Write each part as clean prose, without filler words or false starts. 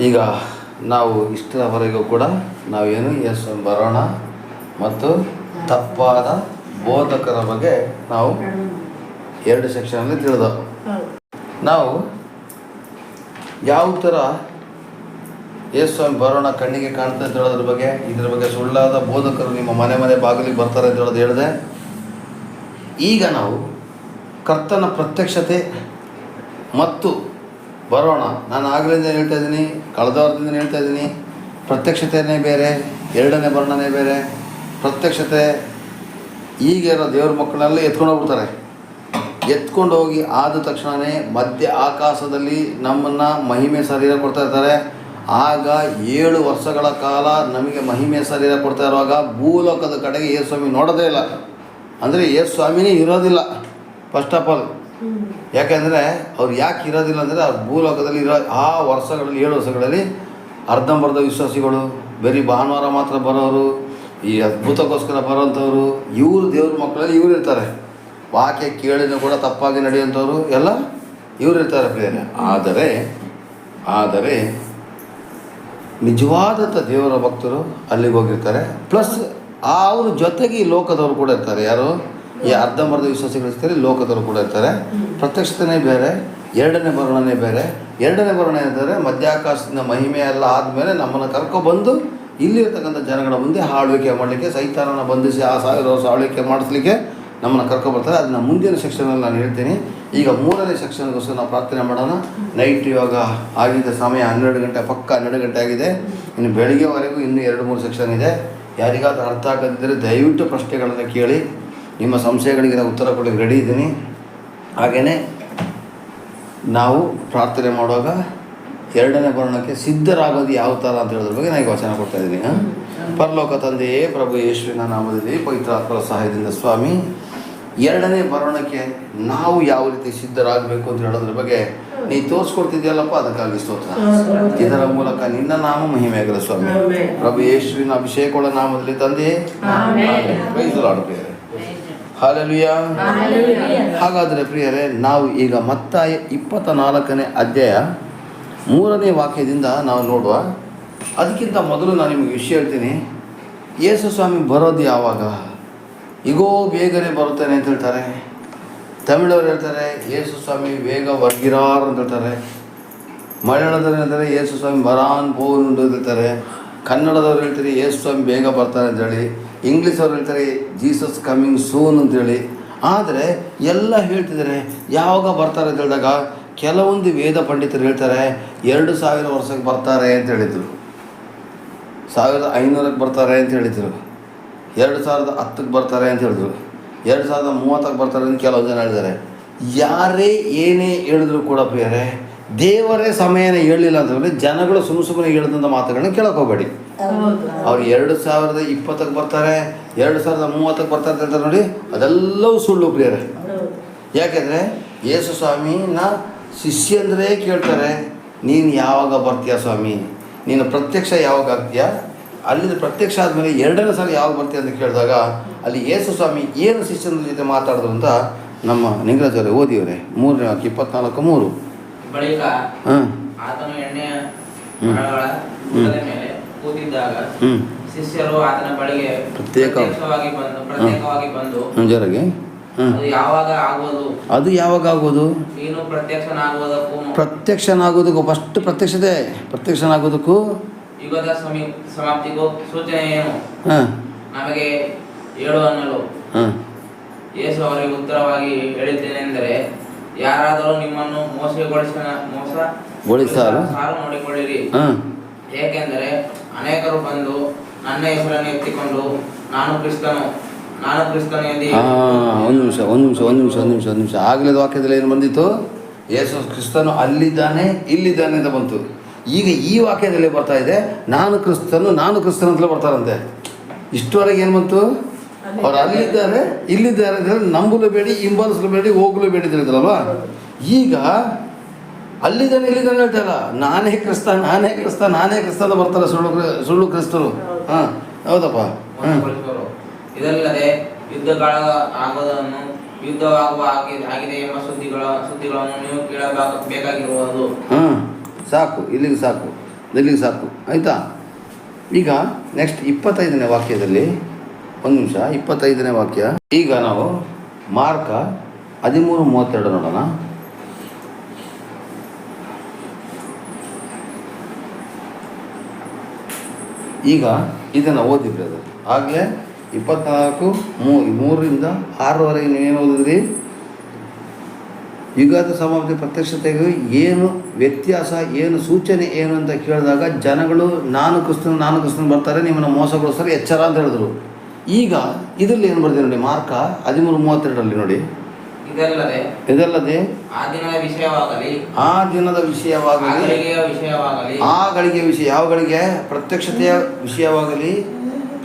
ಈಗ ನಾವು ಇಷ್ಟರವರೆಗೂ ಕೂಡ ನಾವೇನು ಯೇಸು ಬರೋಣ ಮತ್ತು ತಪ್ಪಾದ ಬೋಧಕರ ಬಗ್ಗೆ ನಾವು 2 ಸೆಕ್ಷನಲ್ಲಿ ತಿಳಿದ ನಾವು ಯಾವ ಥರ ಯೇಸು ಬರೋಣ ಕಣ್ಣಿಗೆ ಕಾಣ್ತಾ ಅಂತ ಹೇಳೋದ್ರ ಬಗ್ಗೆ, ಇದ್ರ ಬಗ್ಗೆ ಸುಳ್ಳಾದ ಬೋಧಕರು ನಿಮ್ಮ ಮನೆ ಮನೆ ಬಾಗಿಲಿಗೆ ಬರ್ತಾರೆ ಅಂತ ಹೇಳೋದು ಹೇಳಿದೆ. ಈಗ ನಾವು ಕರ್ತನ ಪ್ರತ್ಯಕ್ಷತೆ ಮತ್ತು ಬರೋಣ, ನಾನು ಆಗಲಿಂದ ಹೇಳ್ತಾ ಇದ್ದೀನಿ, ಕಳೆದ ವಾರದಿಂದ ಹೇಳ್ತಾ ಇದ್ದೀನಿ, ಪ್ರತ್ಯಕ್ಷತೆಯೇ ಬೇರೆ, ಎರಡನೇ ವರ್ಣನೆ ಬೇರೆ. ಪ್ರತ್ಯಕ್ಷತೆ ಈಗಿರೋ ದೇವ್ರ ಮಕ್ಕಳನ್ನೆಲ್ಲ ಎತ್ಕೊಂಡು ಹೋಗ್ಬಿಡ್ತಾರೆ. ಎತ್ಕೊಂಡು ಹೋಗಿ ಆದ ತಕ್ಷಣವೇ ಮಧ್ಯ ಆಕಾಶದಲ್ಲಿ ನಮ್ಮನ್ನು ಮಹಿಮೆ ಶರೀರ ಕೊಡ್ತಾ ಇರ್ತಾರೆ. ಆಗ 7 ವರ್ಷಗಳ ಕಾಲ ನಮಗೆ ಮಹಿಮೆ ಶರೀರ ಕೊಡ್ತಾ ಇರುವಾಗ ಭೂಲೋಕದ ಕಡೆಗೆ ಯೇಸು ಸ್ವಾಮಿ ನೋಡೋದೇ ಇಲ್ಲ. ಅಂದರೆ ಯೇಸು ಸ್ವಾಮಿನೇ ಇರೋದಿಲ್ಲ ಫಸ್ಟ್ ಆಫ್ ಆಲ್. ಯಾಕೆಂದರೆ ಅವ್ರು ಯಾಕೆ ಇರೋದಿಲ್ಲ ಅಂದರೆ ಅವ್ರು ಭೂಲೋಕದಲ್ಲಿ ಇರೋ ಆ ವರ್ಷಗಳಲ್ಲಿ 7 ವರ್ಷಗಳಲ್ಲಿ ಅರ್ಧಂಬರ್ಧ ವಿಶ್ವಾಸಿಗಳು, ಬರೀ ಭಾನುವಾರ ಮಾತ್ರ ಬರೋರು, ಈ ಅದ್ಭುತಕ್ಕೋಸ್ಕರ ಬರೋಂಥವ್ರು, ಇವರು ದೇವ್ರ ಮಕ್ಕಳಲ್ಲಿ ಇವ್ರು ಇರ್ತಾರೆ. ವಾಕ್ಯ ಕೇಳಿನೂ ಕೂಡ ತಪ್ಪಾಗಿ ನಡೆಯುವಂಥವ್ರು ಎಲ್ಲ ಇವ್ರು ಇರ್ತಾರೆ ಪ್ರಿಯರೇ. ಆದರೆ ನಿಜವಾದಂಥ ದೇವರ ಭಕ್ತರು ಅಲ್ಲಿಗೆ ಹೋಗಿರ್ತಾರೆ. ಪ್ಲಸ್ ಅವ್ರ ಜೊತೆಗೆ ಈ ಲೋಕದವರು ಕೂಡ ಇರ್ತಾರೆ. ಯಾರು ಈ ಅರ್ಧಂಬರ್ಧ ವಿಶ್ವಾಸಿಗಳಿರ್ತಾರೆ, ಲೋಕದವರು ಕೂಡ ಇರ್ತಾರೆ. ಪ್ರತ್ಯಕ್ಷತೆಯೇ ಬೇರೆ, ಎರಡನೇ ಬರಣನೇ ಬೇರೆ. ಎರಡನೇ ಬರಣ ಏನಂದರೆ ಮಧ್ಯಾಕಾಶದಿಂದ ಮಹಿಮೆ ಎಲ್ಲ ಆದಮೇಲೆ ನಮ್ಮನ್ನು ಕರ್ಕೊಬಂದು ಇಲ್ಲಿರ್ತಕ್ಕಂಥ ಜನಗಳ ಮುಂದೆ ಆಳ್ವಿಕೆ ಮಾಡಲಿಕ್ಕೆ, ಸೈತಾನನ ಬಂಧಿಸಿ ಆ 1000 ವರ್ಷ ಆಳ್ವಿಕೆ ಮಾಡಿಸ್ಲಿಕ್ಕೆ ನಮ್ಮನ್ನು ಕರ್ಕೊಬರ್ತಾರೆ. ಅದನ್ನ ಮುಂದಿನ ಸೆಕ್ಷನಲ್ಲಿ ನಾನು ಹೇಳ್ತೀನಿ. ಈಗ 3ನೇ ಸೆಕ್ಷನ್ಗೋಸ್ಕರ ನಾವು ಪ್ರಾರ್ಥನೆ ಮಾಡೋಣ. ನೈಟ್ ಇವಾಗ ಆಗಿದೆ ಸಮಯ 12 ಗಂಟೆ, ಪಕ್ಕ 12 ಗಂಟೆ ಆಗಿದೆ. ಇನ್ನು ಬೆಳಿಗ್ಗೆವರೆಗೂ ಇನ್ನೂ 2-3 ಸೆಕ್ಷನ್ ಇದೆ. ಯಾರಿಗಾದ್ರೂ ಅರ್ಥ ಆಗದಿದ್ದರೆ ದಯವಿಟ್ಟು ಪ್ರಶ್ನೆಗಳನ್ನು ಕೇಳಿ, ನಿಮ್ಮ ಸಂಶಯಗಳಿಗೆ ನಾನು ಉತ್ತರ ಕೊಡಲಿಕ್ಕೆ ರೆಡಿ ಇದ್ದೀನಿ. ಹಾಗೆಯೇ ನಾವು ಪ್ರಾರ್ಥನೆ ಮಾಡುವಾಗ 2ನೇ ಬರಣಕ್ಕೆ ಸಿದ್ಧರಾಗೋದು ಯಾವ ಥರ ಅಂತ ಹೇಳೋದ್ರ ಬಗ್ಗೆ ನಾನು ವಚನ ಕೊಡ್ತಾಯಿದ್ದೀನಿ. ಪರಲೋಕ ತಂದೆಯೇ, ಪ್ರಭು ಯೇಸುವಿನ ನಾಮದಲ್ಲಿ ಪವಿತ್ರಾತ್ಮರ ಸಹಾಯದಿಂದ ಸ್ವಾಮಿ, 2ನೇ ಬರಣಕ್ಕೆ ನಾವು ಯಾವ ರೀತಿ ಸಿದ್ಧರಾಗಬೇಕು ಅಂತ ಹೇಳೋದ್ರ ಬಗ್ಗೆ ನೀ ತೋರಿಸ್ಕೊಡ್ತಿದ್ಯಲ್ಲಪ್ಪ, ಅದಕ್ಕಾಗಿ ಸ್ತೋತ್ರ. ಇದರ ಮೂಲಕ ನಿನ್ನ ನಾಮ ಮಹಿಮೆ ಆಗಲ್ಲ ಸ್ವಾಮಿ. ಪ್ರಭು ಯೇಸುವಿನ ಅಭಿಷೇಕಗಳ ನಾಮದಲ್ಲಿ ತಂದೆಯೇ, ಪ್ರೈಸ್ ದಿ ಲಾರ್ಡ್ ಪ್ರಿಯರೇ, ಹಲ್ಲೆಲೂಯಾ. ಹಾಗಾದರೆ ಪ್ರಿಯರೇ, ನಾವು ಈಗ ಮತ್ತಾಯ 24ನೇ ಅಧ್ಯಾಯ 3ನೇ ವಾಕ್ಯದಿಂದ ನಾವು ನೋಡುವ. ಅದಕ್ಕಿಂತ ಮೊದಲು ನಾನು ನಿಮಗೆ ವಿಷಯ ಹೇಳ್ತೀನಿ. ಯೇಸು ಸ್ವಾಮಿ ಬರೋದು ಯಾವಾಗ? ಈಗೋ ಬೇಗನೆ ಬರುತ್ತಾನೆ ಅಂತ ಹೇಳ್ತಾರೆ. ತಮಿಳವ್ರು ಹೇಳ್ತಾರೆ ಯೇಸು ಸ್ವಾಮಿ ಬೇಗ ವರ್ಗಿರಾರ್ ಅಂತ ಹೇಳ್ತಾರೆ. ಮಲಯಾಳದವ್ರು ಹೇಳ್ತಾರೆ ಯೇಸು ಸ್ವಾಮಿ ಬರಾನ್ ಪೋನ್ ಅಂತ ಹೇಳ್ತಾರೆ. ಕನ್ನಡದವ್ರು ಹೇಳ್ತಾರೆ ಯೇಸು ಸ್ವಾಮಿ ಬೇಗ ಬರ್ತಾರೆ ಅಂತೇಳಿ. ಇಂಗ್ಲೀಷವ್ರು ಹೇಳ್ತಾರೆ ಜೀಸಸ್ ಕಮ್ಮಿಂಗ್ ಸೂನ್ ಅಂತೇಳಿ. ಆದರೆ ಎಲ್ಲ ಹೇಳ್ತಿದ್ದಾರೆ ಯಾವಾಗ ಬರ್ತಾರೆ ಅಂತ ಹೇಳಿದಾಗ ಕೆಲವೊಂದು ವೇದ ಪಂಡಿತರು ಹೇಳ್ತಾರೆ 2000 ವರ್ಷಕ್ಕೆ ಬರ್ತಾರೆ ಅಂತ ಹೇಳಿದರು, 1500ಕ್ಕೆ ಬರ್ತಾರೆ ಅಂತ ಹೇಳಿದರು, 2010ಕ್ಕೆ ಬರ್ತಾರೆ ಅಂತ ಹೇಳಿದ್ರು, 2030ಕ್ಕೆ ಬರ್ತಾರೆ ಅಂತ ಕೆಲವು ಜನ ಹೇಳಿದ್ದಾರೆ. ಯಾರೇ ಏನೇ ಹೇಳಿದ್ರು ಕೂಡ ಪ್ರಿಯರೇ, ದೇವರೇ ಸಮಯನ ಹೇಳಿಲ್ಲ ಅಂತಂದರೆ ಜನಗಳು ಸುಮ್ಮನೆ ಹೇಳಿದಂಥ ಮಾತುಗಳನ್ನ ಕೇಳಕ್ಕೆ ಹೋಗಬೇಡಿ. ಅವ್ರು 2020ಕ್ಕೆ ಬರ್ತಾರೆ, 2030ಕ್ಕೆ ಬರ್ತಾರೆ ಅಂತ ಹೇಳ್ತಾರೆ ನೋಡಿ, ಅದೆಲ್ಲವೂ ಸುಳ್ಳು ಪ್ರಿಯರೇ. ಯಾಕೆಂದರೆ ಯೇಸು ಸ್ವಾಮಿನ ಶಿಷ್ಯಂದ್ರೇ ಕೇಳ್ತಾರೆ, ನೀನು ಯಾವಾಗ ಬರ್ತೀಯ ಸ್ವಾಮಿ, ನೀನು ಪ್ರತ್ಯಕ್ಷ ಯಾವಾಗ ಆಗ್ತೀಯಾ? ಅಲ್ಲಿ ಪ್ರತ್ಯಕ್ಷ ಆದಮೇಲೆ 2ನೇ ಸಲ ಯಾವಾಗ ಬರ್ತೀಯ ಅಂತ ಕೇಳಿದಾಗ ಅಲ್ಲಿ ಯೇಸು ಸ್ವಾಮಿ ಏನು ಶಿಷ್ಯನ ಜೊತೆ ಮಾತಾಡಿದ್ರು ಅಂತ ನಮ್ಮ ನಿಂಗರಾಜವರೇ ಓದಿಯವರೇ 3ನೇ ವಾಕ್ಯ 24:3. ಬಳಿಕ ಆತನು ಎಣ್ಣೆಯ ಮರಗಳ ಮೇಲೆ ಕೂತಿದ್ದಾಗ ಶಿಷ್ಯರು ಆತನ ಬಳಿಗೆ ಪ್ರತ್ಯೇಕವಾಗಿ ಬಂದು ಅದು ಯಾವಾಗ ಆಗೋದು? ನೀನು ಪ್ರತ್ಯಕ್ಷನಾಗೋದಕ್ಕೂ ಫಸ್ಟ್ ಪ್ರತ್ಯಕ್ಷನಾಗೋದಕ್ಕೂ ಯುಗದ ಸಮಾಪ್ತಿಗೂ ಸೂಚನೆ ಏನು ನಮಗೆ ಹೇಳು ಅನ್ನಲು ಯೇಸು ಅವರಿಗೆ ಉತ್ತರವಾಗಿ ಹೇಳಿದ್ದೇನೆಂದರೆ, ಯಾರಾದರೂ ನಿಮ್ಮನ್ನು ಮೋಸಗೊಳಿಸಾರು ನೋಡಿಕೊಳ್ಳಿರಿ. ಏಕೆಂದರೆ ಅನೇಕರು ಬಂದು ನನ್ನ ಹೆಸರನ್ನು ಎತ್ತಿಕೊಂಡು ನಾನು ಕ್ರಿಸ್ತನು ಎಂದು. ಒಂದು ನಿಮಿಷ ಆಗಲೇ ವಾಕ್ಯದಲ್ಲಿ ಏನು ಬಂದಿತ್ತು? ಯೇಸು ಕ್ರಿಸ್ತನು ಅಲ್ಲಿದ್ದಾನೆ ಇಲ್ಲಿದ್ದಾನೆ ಅಂತ ಬಂತು. ಈಗ ಈ ವಾಕ್ಯದಲ್ಲಿ ಬರ್ತಾ ಇದೆ ನಾನು ಕ್ರಿಸ್ತನು ಅಂತಲೇ ಬರ್ತಾರಂತೆ. ಇಷ್ಟುವರೆಗೆ ಏನು ಬಂತು? ಅವ್ರು ಅಲ್ಲಿದ್ದಾರೆ ಇಲ್ಲಿದ್ದಾರೆ ಅಂತ ಹೇಳಿ ನಂಬಲು ಬೇಡಿ, ಹಿಂಬಾಲಿಸಲು ಬೇಡಿ, ಹೋಗಲು ಬೇಡಿ ತಿಳಿದ್ರಲ್ವಾ? ಈಗ ಅಲ್ಲಿದ್ದಾನೆ ಇಲ್ಲಿದ್ದಾನೆ ಹೇಳ್ತಾರಲ್ಲ, ನಾನೇ ಕ್ರಿಸ್ತ ಅಂತ ಬರ್ತಾರೆ ಸುಳ್ಳು ಕ್ರಿಸ್ತರು. ಹಾಂ ಹೌದಪ್ಪ. ಇದಲ್ಲದೆ ಯುದ್ಧಕಾಲ ಆಗೋದನ್ನು ಯುದ್ಧವಾಗುವ ಆಗಿದೆ ಎಂಬ ಸುದ್ದಿಗಳನ್ನು ನೀವು ಕೇಳಬೇಕಾಗಿರುವುದು. ಸಾಕು, ಇಲ್ಲಿಗೆ ಸಾಕು. ಇಲ್ಲಿಗೆ ಸಾಕು ಆಯಿತಾ. ಈಗ ನೆಕ್ಸ್ಟ್ 25ನೇ ವಾಕ್ಯದಲ್ಲಿ ಒಂದು ನಿಮಿಷ, 25ನೇ ವಾಕ್ಯ. ಈಗ ನಾವು ಮಾರ್ಕ 13:32 ನೋಡೋಣ. ಈಗ ಇದನ್ನು ಓದಿದ್ರಿ ಅದು ಆಗಲೇ 24:3 6 ನೀವೇನು ಓದಿದ್ರಿ? ಯುಗದ ಸಮಾಪ್ತಿ ಪ್ರತ್ಯಕ್ಷತೆಗೂ ಏನು ವ್ಯತ್ಯಾಸ, ಏನು ಸೂಚನೆ ಏನು ಅಂತ ಕೇಳಿದಾಗ ಜನಗಳು ನಾನು ಕ್ರಿಸ್ತನು ಬರ್ತಾರೆ, ನಿಮ್ಮನ್ನು ಮೋಸಗೊಳಿಸ್ತಾರೆ, ಎಚ್ಚರ ಅಂತ ಹೇಳಿದ್ರು. ಈಗ ಇದರಲ್ಲಿ ಏನು ಬರ್ತೀವಿ ನೋಡಿ, ಮಾರ್ಕ 13:32 ನೋಡಿ. ಇದಲ್ಲದೆ ಆ ದಿನದ ವಿಷಯವಾಗಲಿ, ಆ ಗಳಿಗೆ ವಿಷಯ, ಯಾವ ಗಳಿಗೆ? ಪ್ರತ್ಯಕ್ಷತೆಯ ವಿಷಯವಾಗಲಿ,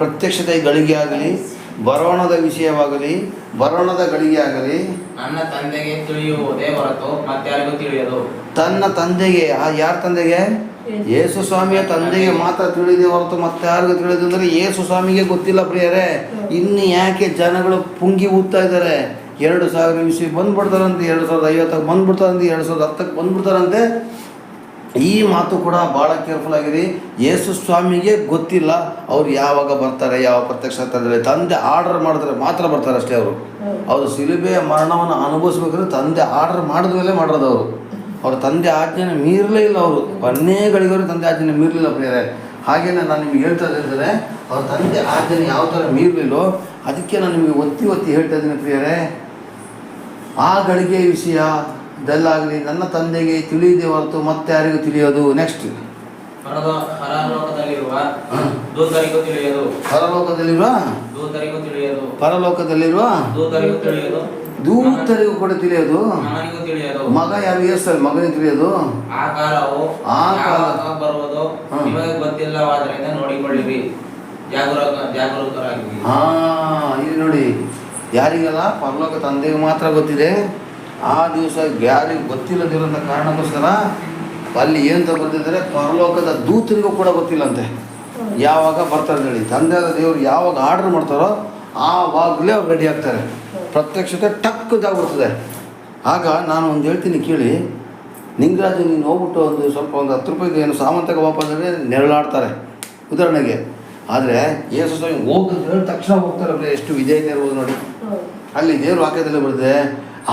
ಪ್ರತ್ಯಕ್ಷತೆಯ ಗಳಿಗೆ ಆಗಲಿ, ಬರೋಣದ ವಿಷಯವಾಗಲಿ, ಬರೋಣದ ಗಳಿಗೆ ಆಗಲಿ, ನನ್ನ ತಂದೆಗೆ ತಿಳಿಯುವುದೇ ಹೊರತು ಮತ್ತಾರಿಗೂ ತಿಳಿಯದು. ತನ್ನ ತಂದೆಗೆ, ಯಾರ ತಂದೆಗೆ? ಯೇಸು ಸ್ವಾಮಿಯ ತಂದೆಗೆ ಮಾತ್ರ ತಿಳಿದೆ ಹೊರತು ಮತ್ತಾರಿಗೂ ತಿಳಿಯೋದು. ಅಂದರೆ ಯೇಸು ಸ್ವಾಮಿಗೆ ಗೊತ್ತಿಲ್ಲ ಪ್ರಿಯರೇ. ಇನ್ನು ಯಾಕೆ ಜನಗಳು ಪುಂಗಿ ಊದ್ತಾ ಇದ್ದಾರೆ? 2000 ವಿಷಯ ಬಂದ್ಬಿಡ್ತಾರಂತೆ, 2050 ಬಂದ್ಬಿಡ್ತಾರಂತೆ, 2010 ಬಂದ್ಬಿಡ್ತಾರಂತೆ. ಈ ಮಾತು ಕೂಡ ಭಾಳ ಕೇರ್ಫುಲ್ ಆಗಿರಿ. ಯೇಸು ಸ್ವಾಮಿಗೆ ಗೊತ್ತಿಲ್ಲ ಅವ್ರು ಯಾವಾಗ ಬರ್ತಾರೆ, ಯಾವ ಪ್ರತ್ಯಕ್ಷ ತಂದೆ ಆರ್ಡರ್ ಮಾಡಿದ್ರೆ ಮಾತ್ರ ಬರ್ತಾರೆ ಅಷ್ಟೇ. ಅವರು ಶಿಲುಬೆಯ ಮರಣವನ್ನು ಅನುಭವಿಸ್ಬೇಕಾದ್ರೆ ತಂದೆ ಆರ್ಡರ್ ಮಾಡಿದ ಮೇಲೆ ಮಾಡೋದು. ಅವ್ರ ತಂದೆ ಆಜ್ಞೆನ ಮೀರಲೇ ಇಲ್ಲ. ಅವರು ಕೊನೆಗಳಿಗವರು ತಂದೆ ಆಜ್ಞೆನ ಮೀರಲಿಲ್ಲ ಪ್ರಿಯರೇ. ಹಾಗೇನೆ ನಾನು ನಿಮ್ಗೆ ಹೇಳ್ತಾ ಇದ್ದರೆ, ಅವ್ರ ತಂದೆ ಆಜ್ಞೆನ ಯಾವ ಥರ ಮೀರಲಿಲ್ಲೋ ಅದಕ್ಕೆ ನಾನು ನಿಮಗೆ ಒತ್ತಿ ಹೇಳ್ತಾ ಇದ್ದೀನಿ ಪ್ರಿಯರೇ. ಆ ಗಳಿಗೆ ವಿಷಯ ದಲ್ಲಾಗಲಿ ನನ್ನ ತಂದೆಗೆ ತಿಳಿಯದೆ ಹೊರತು ಮತ್ತೆ ಯಾರಿಗೂ ತಿಳಿಯೋದು. ನೆಕ್ಸ್ಟ್ ಪರಲೋಕದಲ್ಲಿರುವ ದೂತರಿಗೂ ತಿಳಿಯದು, ಪರಲೋಕದಲ್ಲಿರುವ ದೂತರಿಗೂ ಕೂಡ ತಿಳಿಯೋದು, ಮಗ ಯಾರು? ಯೇಸು ಮಗನಿಗೆ ತಿಳಿಯೋದು. ಆ ಕಾಲವು ಬರುವುದು ನಿಮಗೆ ಗೊತ್ತಿಲ್ಲವಾದ್ದರಿಂದ ನೋಡಿಕೊಳ್ಳಿರಿ, ಜಾಗರೂಕರಾಗಿರಿ. ಇಲ್ಲಿ ನೋಡಿ, ಯಾರಿಗೆಲ್ಲ ಪರಲೋಕ ತಂದೆಗೆ ಮಾತ್ರ ಗೊತ್ತಿದೆ. ಆ ದಿವಸ ಯಾರಿಗೆ ಗೊತ್ತಿಲ್ಲದಿರೋಂಥ ಕಾರಣಕ್ಕೋಸ್ಕರ ಅಲ್ಲಿ ಏನು ಬರ್ತಿದ್ದಾರೆ, ಪರಲೋಕದ ದೂತರಿಗೂ ಕೂಡ ಗೊತ್ತಿಲ್ಲಂತೆ ಯಾವಾಗ ಬರ್ತಾರೆ ಹೇಳಿ. ತಂದೆಯಾದ ದೇವರು ಯಾವಾಗ ಆರ್ಡರ್ ಮಾಡ್ತಾರೋ ಆವಾಗಲೇ ಅವ್ರು ರೆಡಿ ಆಗ್ತಾರೆ. ಪ್ರತ್ಯಕ್ಷತೆ ಟಕ್ಕದಾಗ್ಬಿಡ್ತದೆ. ಆಗ ನಾನು ಒಂದು ಹೇಳ್ತೀನಿ ಕೇಳಿ. ನಿಂಗರಾಜು ನೀನು ಹೋಗ್ಬಿಟ್ಟು ಒಂದು 10 ರೂಪಾಯಿಗೆ ಏನು ಸಾಮಾನ್ಯವಾಗಿ ವಾಪಸ್ ಅಂದರೆ ನೆರಳಾಡ್ತಾರೆ ಉದಾಹರಣೆಗೆ. ಆದರೆ ಯೇಸು ಸ್ವಾಮಿ ಹೋಗೋದು ಹೇಳಿದ ತಕ್ಷಣ ಹೋಗ್ತಾರೆ. ಎಷ್ಟು ವಿಧೇಯತೆ ಇರ್ಬೋದು ನೋಡಿ. ಅಲ್ಲಿ ದೇವ್ರ ವಾಕ್ಯದಲ್ಲಿ ಬರುತ್ತೆ,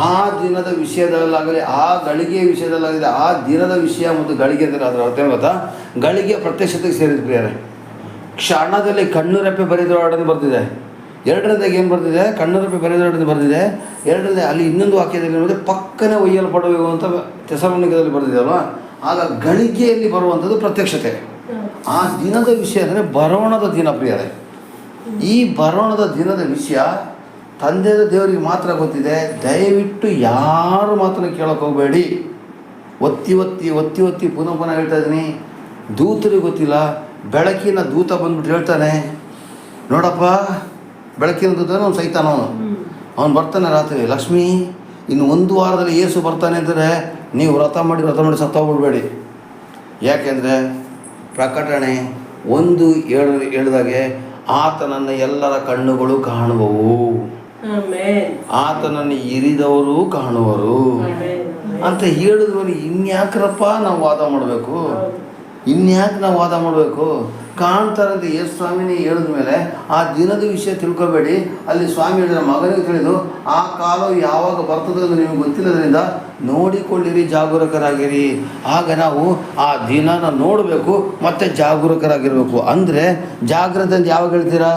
ಆ ದಿನದ ವಿಷಯದಲ್ಲಾಗಲಿ, ಆ ಗಳಿಗೆಯ ವಿಷಯದಲ್ಲಾಗಲಿ, ಆ ದಿನದ ವಿಷಯ ಮತ್ತು ಗಳಿಗೆ ಅಂದರೆ ಅದರ ಅರ್ಥ ಗೊತ್ತಾ? ಗಳಿಗೆ ಪ್ರತ್ಯಕ್ಷತೆಗೆ ಸೇರಿದ ಪ್ರಿಯರೇ. ಕ್ಷಣದಲ್ಲಿ ಕಣ್ಣುರೆಪ್ಪೆ ಬರೆದೊಡನೆ ಬರ್ತಿದೆ. 2ನೇದಾಗಿ ಏನು ಬರ್ತಿದೆ? ಕಣ್ಣುರೆಪ್ಪೆ ಬರೆದೊಡನೆ ಬರ್ತಿದೆ. 2ನೇ ಅಲ್ಲಿ ಇನ್ನೊಂದು ವಾಕ್ಯದಲ್ಲಿ ನೋಡಿದ್ರೆ ಪಕ್ಕನೆ ಒಯ್ಯಲ್ಪಡುವ ಅಂತ ಥೆಸಲೋನಿಕದಲ್ಲಿ ಬರ್ತಿದೆ ಅಲ್ವಾ. ಆಗ ಗಳಿಗೆಯಲ್ಲಿ ಬರುವಂಥದ್ದು ಪ್ರತ್ಯಕ್ಷತೆ. ಆ ದಿನದ ವಿಷಯ ಅಂದರೆ ಬರೋಣದ ದಿನ ಪ್ರಿಯರೇ. ಈ ಬರೋಣದ ದಿನದ ವಿಷಯ ತಂದೆಯ ದೇವರಿಗೆ ಮಾತ್ರ ಗೊತ್ತಿದೆ. ದಯವಿಟ್ಟು ಯಾರು ಮಾತ್ರ ಕೇಳೋಕೆ ಹೋಗಬೇಡಿ. ಒತ್ತಿ ಪುನಃ ಹೇಳ್ತಾ ಇದ್ದೀನಿ. ದೂತರಿಗೆ ಗೊತ್ತಿಲ್ಲ. ಬೆಳಕಿನ ದೂತ ಬಂದ್ಬಿಟ್ಟು ಹೇಳ್ತಾನೆ, ನೋಡಪ್ಪ ಬೆಳಕಿನ ದೂತ ಅವ್ನು ಸೈತಾನ, ಅವನು ಬರ್ತಾನೆ ರಾತ್ರಿ, ಲಕ್ಷ್ಮೀ ಇನ್ನು 1 ವಾರದಲ್ಲಿ ಯೇಸು ಬರ್ತಾನೆ ಅಂದರೆ ನೀವು ವ್ರತ ಮಾಡಿ ಸತ್ತೋಗ್ಬಿಡ್ಬೇಡಿ. ಯಾಕೆಂದರೆ ಪ್ರಕಟಣೆ 1:7 ಹೇಳಿದಾಗೆ ಆತನನ್ನು ಎಲ್ಲರ ಕಣ್ಣುಗಳು ಕಾಣುವವು, ಆತನನ್ನು ಇರಿದವರು ಕಾಣುವರು ಅಂತ ಹೇಳಿದ್ಮೇಲೆ ಇನ್ಯಾಕ್ರಪ್ಪ ನಾವು ವಾದ ಮಾಡಬೇಕು? ಕಾಣ್ತಾರಂತೆ ಯೇಸು ಸ್ವಾಮಿನೇ ಹೇಳಿದ್ಮೇಲೆ ಆ ದಿನದ ವಿಷಯ ತಿಳ್ಕೊಬೇಡಿ. ಅಲ್ಲಿ ಸ್ವಾಮಿ ಹೇಳಿದ್ರೆ ಮಗನಿಗೆ ತಿಳಿದು ಆ ಕಾಲವು ಯಾವಾಗ ಬರ್ತದೆ ಅಂತ ನಿಮಗೆ ಗೊತ್ತಿಲ್ಲದ್ರಿಂದ ನೋಡಿಕೊಳ್ಳಿರಿ, ಜಾಗರೂಕರಾಗಿರಿ. ಆಗ ನಾವು ಆ ದಿನನ ನೋಡಬೇಕು ಮತ್ತು ಜಾಗರೂಕರಾಗಿರಬೇಕು. ಅಂದರೆ ಜಾಗ್ರತೆ ಅಂತ ಯಾವಾಗ ಹೇಳ್ತೀರಾ?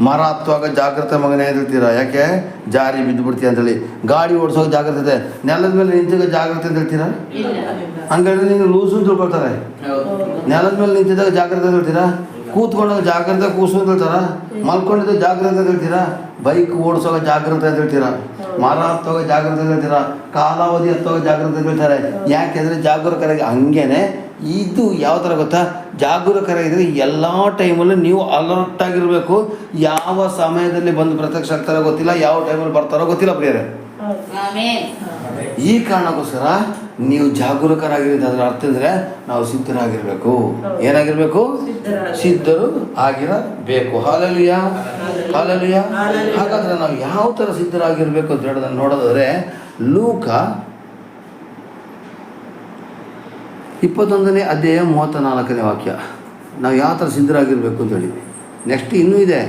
ಮರ ಹತ್ತುವಾಗ ಜಾಗ್ರತೆ ಮಗನೇ ಹೇಳ್ತೀರಾ. ಯಾಕೆ? ಜಾರಿ ಬಿದ್ದು ಬಿಡ್ತೀಯ ಅಂತೇಳಿ. ಗಾಡಿ ಓಡಿಸೋವಾಗ ಜಾಗ್ರತೆ ಇದೆ. ನೆಲದ ಮೇಲೆ ನಿಂತಾಗ ಜಾಗ್ರತೆ ಅಂತ ಹೇಳ್ತೀರಾ? ಹಂಗಾದ್ರೆ ನೀವು ಲೂಸು ಅಂತ ತಿಳ್ಕೊಳ್ತಾರೆ. ನೆಲದ ಮೇಲೆ ನಿಂತಿದ್ದಾಗ ಜಾಗ್ರತೆ ಅಂತ ಹೇಳ್ತೀರಾ? ಕೂತ್ಕೊಂಡಾಗ ಜಾಗ್ರತೆ ಕೂಸು ಅಂತ ಹೇಳ್ತಾರ? ಮಲ್ಕೊಂಡಿದ್ದಾಗ ಜಾಗ್ರತೆ ಅಂತ ಹೇಳ್ತೀರಾ? ಬೈಕ್ ಓಡಿಸೋವಾಗ ಜಾಗ್ರತೆ ಅಂತ ಹೇಳ್ತೀರಾ? ಮರ ಹತ್ತೋವಾಗ ಜಾಗ್ರತೆ ಅಂತ ಹೇಳ್ತೀರಾ? ಕಾಲಾವಧಿ ಹತ್ತೋವಾಗ ಜಾಗ್ರತೆ ಅಂತ ಹೇಳ್ತಾರೆ. ಯಾಕೆಂದರೆ ಜಾಗರೂಕರಾಗಿ. ಹಂಗೇನೆ ಇದು ಯಾವ ಥರ ಗೊತ್ತಾ? ಜಾಗರೂಕರಾಗಿದ್ದರೆ ಎಲ್ಲ ಟೈಮಲ್ಲೂ ನೀವು ಅಲರ್ಟಾಗಿರಬೇಕು. ಯಾವ ಸಮಯದಲ್ಲಿ ಬಂದು ಪ್ರತ್ಯಕ್ಷ ಆಗ್ತಾರೋ ಗೊತ್ತಿಲ್ಲ, ಯಾವ ಟೈಮಲ್ಲಿ ಬರ್ತಾರೋ ಗೊತ್ತಿಲ್ಲ ಪ್ರಿಯರೇ. ಈ ಕಾರಣಕ್ಕೋಸ್ಕರ ನೀವು ಜಾಗರೂಕರಾಗಿರೋದು. ಅದರ ಅರ್ಥ ಅಂದರೆ ನಾವು ಸಿದ್ಧರಾಗಿರಬೇಕು. ಏನಾಗಿರಬೇಕು? ಸಿದ್ಧರು ಆಗಿರಬೇಕು. ಹಾಲೆಲೂಯಾ. ಹಾಗಾದರೆ ನಾವು ಯಾವ ಥರ ಸಿದ್ಧರಾಗಿರಬೇಕು ಅಂತ ಹೇಳೋದನ್ನು ನೋಡೋದಾದರೆ, ಲೂಕ 21ನೇ ಅಧ್ಯಾಯ 34ನೇ ವಾಕ್ಯ. ನಾವು ಯಾವ ಥರ ಸಿದ್ಧರಾಗಿರಬೇಕು ಅಂತೇಳಿ. ನೆಕ್ಸ್ಟ್ ಇನ್ನೂ ಇದೆ,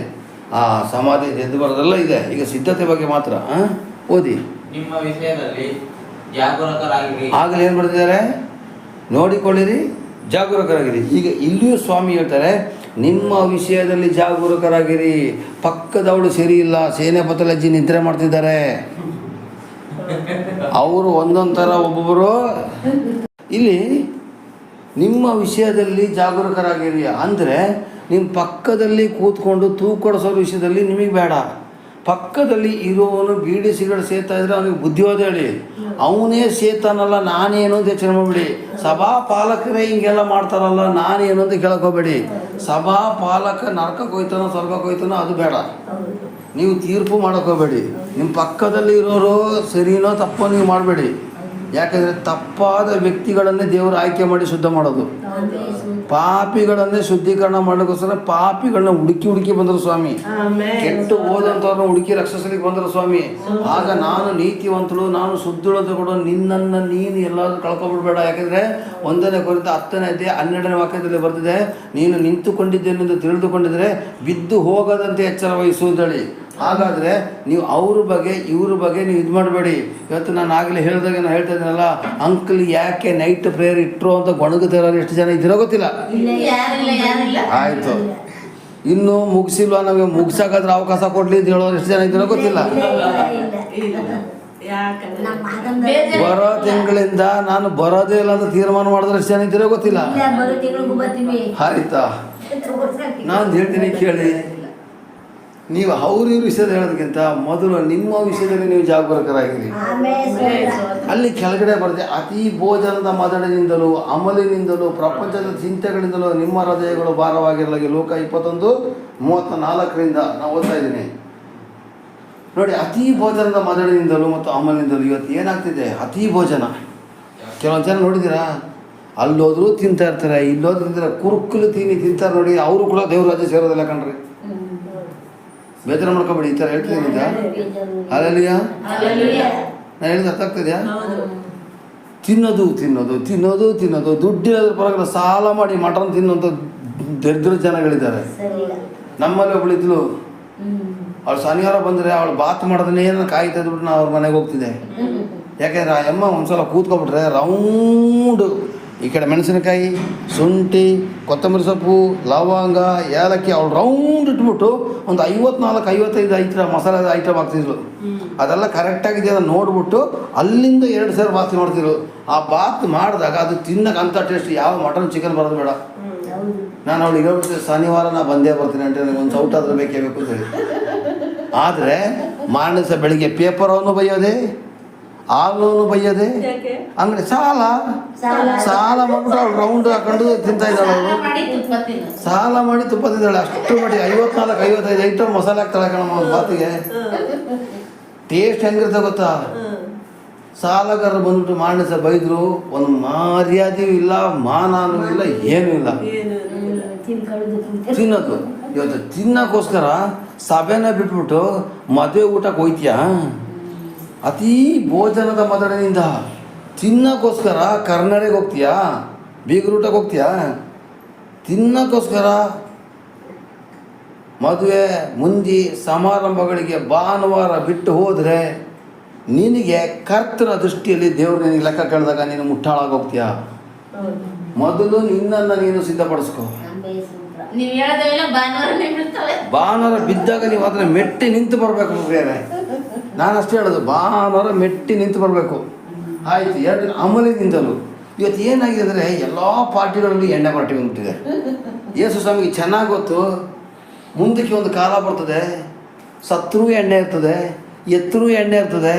ಆ ಸಮಾಧಿ ಎದ್ದು ಬರೋದೆಲ್ಲ ಇದೆ. ಈಗ ಸಿದ್ಧತೆ ಬಗ್ಗೆ ಮಾತ್ರ ಓದಿ. ನಿಮ್ಮ ವಿಷಯದಲ್ಲಿ ಜಾಗರೂಕರಾಗಿರಿ. ಆಗಲೇ ಏನು ಬರ್ತಿದ್ದಾರೆ, ನೋಡಿಕೊಳ್ಳಿರಿ, ಜಾಗರೂಕರಾಗಿರಿ. ಈಗ ಇಲ್ಲಿಯೂ ಸ್ವಾಮಿ ಹೇಳ್ತಾರೆ, ನಿಮ್ಮ ವಿಷಯದಲ್ಲಿ ಜಾಗರೂಕರಾಗಿರಿ. ಪಕ್ಕದವಳು ಸರಿ ಇಲ್ಲ, ಸೇನೆ ಪತಲಜ್ಜಿ ನಿದ್ರೆ ಮಾಡ್ತಿದ್ದಾರೆ. ಅವರು ಒಂದೊಂದು ಥರ ಒಬ್ಬೊಬ್ಬರು. ಇಲ್ಲಿ ನಿಮ್ಮ ವಿಷಯದಲ್ಲಿ ಜಾಗರೂಕರಾಗಿರಿ ಅಂದರೆ ನಿಮ್ಮ ಪಕ್ಕದಲ್ಲಿ ಕೂತ್ಕೊಂಡು ತೂಕೊಡಿಸೋ ವಿಷಯದಲ್ಲಿ ನಿಮಗೆ ಬೇಡ. ಪಕ್ಕದಲ್ಲಿ ಇರೋವನು ಬೀಡಿ ಸಿಗರೇಟ್ ಸೇತಾ ಇದ್ರೆ ಅವನಿಗೆ ಬುದ್ಧಿವಾದ ಹೇಳಿ, ಅವನೇ ಸೇತಾನಲ್ಲ ನಾನೇನು ಅಂತ ಯೋಚನೆ ಮಾಡಬೇಡಿ. ಸಭಾ ಪಾಲಕರೇ ಹಿಂಗೆಲ್ಲ ಮಾಡ್ತಾರಲ್ಲ ನಾನೇನು ಅಂತ ಕೇಳಕೋಬೇಡಿ. ಸಭಾ ಪಾಲಕ ನರಕಕ್ಕೆ ಹೋಯ್ತಾನೋ ಸ್ವರ್ಗಕ್ಕೆ ಹೋಯ್ತಾನೋ ಅದು ಬೇಡ. ನೀವು ತೀರ್ಪು ಮಾಡೋಕ್ಕೋಗ್ಬೇಡಿ. ನಿಮ್ಮ ಪಕ್ಕದಲ್ಲಿ ಇರೋರು ಸರಿನೋ ತಪ್ಪೋ ನೀವು ಮಾಡಬೇಡಿ. ಯಾಕಂದರೆ ತಪ್ಪಾದ ವ್ಯಕ್ತಿಗಳನ್ನೇ ದೇವರು ಆಯ್ಕೆ ಮಾಡಿ ಶುದ್ಧ ಮಾಡೋದು. ಪಾಪಿಗಳನ್ನೇ ಶುದ್ಧೀಕರಣ ಮಾಡೋಕ್ಕೋಸ್ಕರ ಪಾಪಿಗಳನ್ನ ಹುಡುಕಿ ಬಂದರು ಸ್ವಾಮಿ. ಕೆಟ್ಟು ಹೋದಂಥವ್ರನ್ನ ಹುಡುಕಿ ರಕ್ಷಿಸಲಿಕ್ಕೆ ಬಂದರು ಸ್ವಾಮಿ. ಆಗ ನಾನು ನೀತಿವಂತಳು, ನಾನು ಶುದ್ಧಳು ಅಂತ ಕೊಡು, ನಿನ್ನನ್ನು ನೀನು ಎಲ್ಲಾದರೂ ಕಳ್ಕೊಬಿಡ್ಬೇಡ. ಯಾಕೆಂದರೆ 1 ಕೊರಿಂಥ 10ನೇ ಅಧ್ಯಾಯ 12ನೇ ವಾಕ್ಯದಲ್ಲಿ ಬರ್ತಿದೆ, ನೀನು ನಿಂತುಕೊಂಡಿದ್ದೇನೆಂದು ತಿಳಿದುಕೊಂಡಿದ್ರೆ ಬಿದ್ದು ಹೋಗದಂತೆ ಎಚ್ಚರ ವಹಿಸು ಅಂತೇಳಿ. ಹಾಗಾದರೆ ನೀವು ಅವ್ರ ಬಗ್ಗೆ ಇವ್ರ ಬಗ್ಗೆ ನೀವು ಇದು ಮಾಡಬೇಡಿ. ಇವತ್ತು ನಾನು ಆಗಲೇ ಹೇಳಿದಾಗ ನಾನು ಹೇಳ್ತಾ ಇದ್ದೀನಲ್ಲ, ಅಂಕಲ್ ಯಾಕೆ ನೈಟ್ ಪ್ರೇಯರ್ ಇಟ್ಟರು ಅಂತ ಗೊಣಗುತ್ತಿರೋರು ಎಷ್ಟು ಜನ ಇದ್ದೀರೋ ಗೊತ್ತಿಲ್ಲ. ಆಯಿತು, ಇನ್ನೂ ಮುಗಿಸಿಲ್ವಾ, ನಮಗೆ ಮುಗಿಸೋಕಾದ್ರೆ ಅವಕಾಶ ಕೊಡಲಿ ಅಂತ ಹೇಳೋರು ಎಷ್ಟು ಜನ ಇದ್ದೀರೋ ಗೊತ್ತಿಲ್ಲ. ಬರೋ ತಿಂಗಳಿಂದ ನಾನು ಬರೋದೇ ಇಲ್ಲ ಅಂತ ತೀರ್ಮಾನ ಮಾಡಿದ್ರೆ ಎಷ್ಟು ಜನ ಇದ್ದೀರೋ ಗೊತ್ತಿಲ್ಲ. ಆಯಿತಾ, ನಾನು ಹೇಳ್ತೀನಿ ಕೇಳಿ. ನೀವು ಅವ್ರ ವಿಷಯದ ಹೇಳೋದಕ್ಕಿಂತ ಮೊದಲು ನಿಮ್ಮ ವಿಷಯದಲ್ಲಿ ನೀವು ಜಾಗರೂಕರಾಗಿರಿ. ಅಲ್ಲಿ ಕೆಳಗಡೆ ಬರುತ್ತೆ, ಅತಿ ಭೋಜನದ ಮದಡಿನಿಂದಲೂ ಅಮಲಿನಿಂದಲೂ ಪ್ರಪಂಚದ ಚಿಂತೆಗಳಿಂದಲೂ ನಿಮ್ಮ ಹೃದಯಗಳು ಭಾರವಾಗಿರಲಾಗಿ. ಲೋಕ 21:34 ನಾನು ಓದ್ತಾ ಇದ್ದೀನಿ ನೋಡಿ. ಅತಿ ಭೋಜನದ ಮದಡಿನಿಂದಲೂ ಮತ್ತು ಅಮಲಿನಿಂದಲೂ ಇವತ್ತು ಏನಾಗ್ತಿದೆ, ಅತಿ ಭೋಜನ. ಕೆಲವೊಂದು ಜನ ನೋಡಿದ್ದೀರಾ, ಅಲ್ಲೋದ್ರೂ ತಿಂತಾ ಇರ್ತಾರೆ, ಇಲ್ಲೋದ್ರೂ ತಿಂತಾರೆ, ಕುರುಕಲು ತಿಂತಾರೆ ನೋಡಿ. ಅವರು ಕೂಡ ದೇವ್ರ ರಾಜ್ಯ ಸೇರೋದಿಲ್ಲ ಕಣ್ರಿ. ಬೇಜಾರು ಮಾಡ್ಕೊಬೇಡಿ, ಈ ಥರ ಹೇಳ್ತೀನಿ ನಿಜ. ಅಲ್ಲಲ್ಲಿಯ ನಾನು ಹೇಳಿದ ಅರ್ಥ ಆಗ್ತದೆಯಾ? ತಿನ್ನೋದು ತಿನ್ನೋದು ತಿನ್ನೋದು ತಿನ್ನೋದು, ದುಡ್ಡಿರೋದ್ರ ಪರವಾಗಿಲ್ಲ, ಸಾಲ ಮಾಡಿ ಮಟನ್ ತಿನ್ನೋಂಥ ದರಿದ್ರ ಜನಗಳಿದ್ದಾರೆ. ನಮ್ಮಲ್ಲಿ ಒಬ್ಬಳಿದ್ಲು, ಅವಳು ಶನಿವಾರ ಬಂದರೆ ಅವಳು ಬಾತ್ ಮಾಡೋದನ್ನೇ ಏನೋ ಕಾಯ್ತಾ ಇದ್ಬಿಟ್ಟು ನಾವು ಅವ್ರ ಮನೆಗೆ ಹೋಗ್ತಿದ್ದೆ. ಯಾಕೆಂದರೆ ಆ ಅಮ್ಮ ಒಂದ್ಸಲ ಕೂತ್ಕೊಬಿಟ್ರೆ ರೌಂಡು ಈ ಕಡೆ ಮೆಣಸಿನಕಾಯಿ, ಶುಂಠಿ, ಕೊತ್ತಂಬರಿ ಸೊಪ್ಪು, ಲವಂಗ, ಏಲಕ್ಕಿ ಅವಳು ರೌಂಡ್ ಇಟ್ಬಿಟ್ಟು ಒಂದು 54-55 ಐಟಮ್ ಮಸಾಲೆ ಐಟಮ್ ಹಾಕ್ತಿದ್ರು. ಅದೆಲ್ಲ ಕರೆಕ್ಟಾಗಿದೆ ಅದನ್ನು ನೋಡ್ಬಿಟ್ಟು ಅಲ್ಲಿಂದ 2 ಸೇರು ಬಾತ್ ಮಾಡ್ತಿದ್ರು. ಆ ಬಾತ್ ಮಾಡಿದಾಗ ಅದು ತಿನ್ನಕ್ಕೆ ಅಂಥ ಟೇಸ್ಟ್ ಯಾವ ಮಟನ್ ಚಿಕನ್ ಬರೋದು ಬೇಡ. ನಾನು ಅವಳಿಗೆ ಹೇಳ್ಬಿಡ್ತೀನಿ, ಶನಿವಾರ ನಾ ಬಂದೇ ಬರ್ತೀನಿ ಅಂತ, ನನಗೆ ಒಂದು ಸೌಟ್ ಆದರೂ ಬೇಕೇ ಬೇಕು ಅಂತ ಹೇಳಿ. ಆದರೆ ಮಾರನೇ ದಿವಸ ಬೆಳಿಗ್ಗೆ ಪೇಪರವನ್ನು ಬೈಯೋದೆ, ಹಾಲನ್ನು ಬೈಯೋದೆ, ಅಂದರೆ ಸಾಲ ಮಾಡಿಬಿಟ್ಟು ಅವಳು ರೌಂಡ್ ಹಾಕೊಂಡು ತಿಂತಾ ಇದ್ದಾಳೆ. ಅವಳು ಸಾಲ ಮಾಡಿ ತುಪ್ಪ ತಿಂದಾಳೆ. ಅಷ್ಟು ಮಾಡಿ 54-55 ಐಟಮ್ ಮಸಾಲೆ ಹಾಕ್ತಾಳೆ ಕಣಮ್ಮ ಒಂದು ಬಾತಿಗೆ. ಟೇಸ್ಟ್ ಹೆಂಗಿರುತ್ತೆ ಗೊತ್ತಾ? ಸಾಲಗಾರರು ಬಂದ್ಬಿಟ್ಟು ಮಾರನೇ ದಿವಸ ಬೈದರು, ಒಂದು ಮರ್ಯಾದೆಯೂ ಇಲ್ಲ, ಮಾನನೂ ಇಲ್ಲ, ಏನೂ ಇಲ್ಲ. ತಿನ್ನೋದು ಇವತ್ತು ತಿನ್ನೋಕ್ಕೋಸ್ಕರ ಸಭೆನ ಬಿಟ್ಬಿಟ್ಟು ಮದುವೆ ಊಟಕ್ಕೆ ಹೋಯ್ತೀಯಾ? ಅತೀ ಭೋಜನದ ಮದಡಿನಿಂದ ತಿನ್ನೋಕ್ಕೋಸ್ಕರ ಕರ್ನಾಟಕ ಹೋಗ್ತೀಯಾ? ಬೀಗರೂಟಕ್ಕೆ ಹೋಗ್ತೀಯಾ? ತಿನ್ನೋಕ್ಕೋಸ್ಕರ ಮದುವೆ ಮುಂಜಿ ಸಮಾರಂಭಗಳಿಗೆ ಭಾನುವಾರ ಬಿಟ್ಟು ಹೋದರೆ ನಿನಗೆ ಕರ್ತನ ದೃಷ್ಟಿಯಲ್ಲಿ ದೇವರು ನಿನಗೆ ಲೆಕ್ಕ ಕೇಳಿದಾಗ ನೀನು ಮುಟ್ಟಾಳಾಗಿ ಹೋಗ್ತೀಯಾ? ಮೊದಲು ನಿನ್ನನ್ನು ನೀನು ಸಿದ್ಧಪಡಿಸ್ಕೊ. ಭಾನುವಾರ ಬಿದ್ದಾಗ ನೀವು ಅದನ್ನ ಮೆಟ್ಟಿ ನಿಂತು ಬರಬೇಕು. ಬೇರೆ ನಾನು ಅಷ್ಟೇ ಹೇಳೋದು, ಭಾನುವಾರ ಮೆಟ್ಟಿ ನಿಂತು ಬರಬೇಕು. ಆಯಿತು. 2 ದಿನ ಅಮಲಿನಿಂದಲೂ. ಇವತ್ತು ಏನಾಗಿದೆ ಅಂದರೆ ಎಲ್ಲ ಪಾರ್ಟಿಗಳಲ್ಲಿ ಎಣ್ಣೆ ಪಾರ್ಟಿ ಬಂದ್ಬಿಟ್ಟಿದೆ. ಯೇಸು ಸ್ವಾಮಿಗೆ ಚೆನ್ನಾಗಿ ಗೊತ್ತು, ಮುಂದಕ್ಕೆ ಒಂದು ಕಾಲ ಬರ್ತದೆ, ಸತ್ರೂ ಎಣ್ಣೆ ಇರ್ತದೆ, ಎತ್ತರೂ ಎಣ್ಣೆ ಇರ್ತದೆ,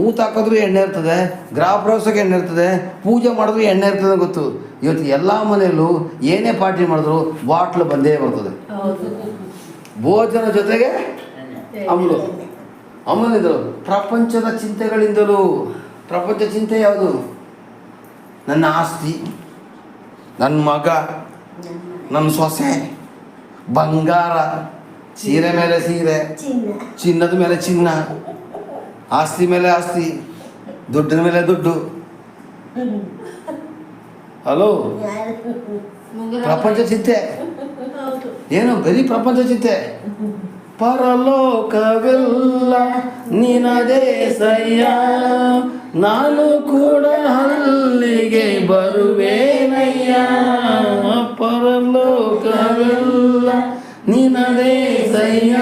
ಊತ ಹಾಕಿದ್ರೂ ಎಣ್ಣೆ ಇರ್ತದೆ, ಗೃಹ ಪ್ರವೇಶಕ್ಕೆ ಎಣ್ಣೆ ಇರ್ತದೆ, ಪೂಜೆ ಮಾಡಿದ್ರು ಎಣ್ಣೆ ಇರ್ತದೆ ಗೊತ್ತು. ಇವತ್ತು ಎಲ್ಲ ಮನೆಯಲ್ಲೂ ಏನೇ ಪಾರ್ಟಿ ಮಾಡಿದ್ರು ಬಾಟ್ಲು ಬಂದೇ ಬರ್ತದೆ. ಭೋಜನ ಜೊತೆಗೆ ಅಮ್ಮನಿಂದಲೂ ಪ್ರಪಂಚದ ಚಿಂತೆಗಳಿಂದಲೂ. ಪ್ರಪಂಚ ಚಿಂತೆ ಯಾವುದು? ನನ್ನ ಆಸ್ತಿ, ನನ್ನ ಮಗ, ನನ್ನ ಸೊಸೆ, ಬಂಗಾರ, ಸೀರೆ ಮೇಲೆ ಸೀರೆ, ಚಿನ್ನದ ಮೇಲೆ ಚಿನ್ನ, ಆಸ್ತಿ ಮೇಲೆ ಆಸ್ತಿ, ದುಡ್ಡಿನ ಮೇಲೆ ದುಡ್ಡು. ಹಲೋ, ಪ್ರಪಂಚ ಚಿಂತೆ ಏನು ಬರೀ ಪ್ರಪಂಚ ಚಿಂತೆ. ಪರಲೋಕವೆಲ್ಲ ನಿನದೇ ಸಯ್ಯ, ನಾನು ಕೂಡ ಅಲ್ಲಿಗೆ ಬರುವೇನಯ್ಯ. ಪರಲೋಕವೆಲ್ಲ ನಿನದೇ ಸಯ್ಯ,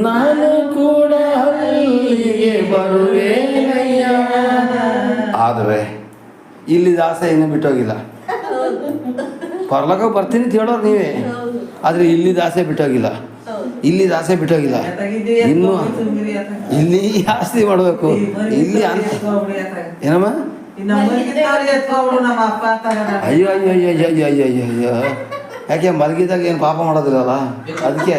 ನಾನು ಕೂಡ ಅಲ್ಲಿಗೆ ಬರುವೇನಯ್ಯ. ಆದರೆ ಇಲ್ಲಿ ಆಸೆ ಇನ್ನೂ ಬಿಟ್ಟೋಗಿಲ್ಲ. ಪರಲೋಕ ಬರ್ತೀನಿ ಅಂತ ಹೇಳೋರು ನೀವೇ, ಆದರೆ ಇಲ್ಲಿ ಆಸೆ ಬಿಟ್ಟೋಗಿಲ್ಲ. ಇಲ್ಲಿ ಆಸೆ ಬಿಟ್ಟೋಗಿಲ್ಲ. ಇನ್ನು ಇಲ್ಲಿ ಆಸ್ತಿ ಮಾಡಬೇಕು. ಇಲ್ಲಿ ಅಂತ ಏನಮ್ಮ, ಅಯ್ಯೋ ಅಯ್ಯೋ ಅಯ್ಯೋ ಅಯ್ಯೋ ಅಯ್ಯೋ ಅಯ್ಯೋ ಅಯ್ಯೋ. ಯಾಕೆ ಮಲಗಿದಾಗ ಏನು ಪಾಪ ಮಾಡೋದಿಲ್ಲಲ್ಲ, ಅದಕ್ಕೆ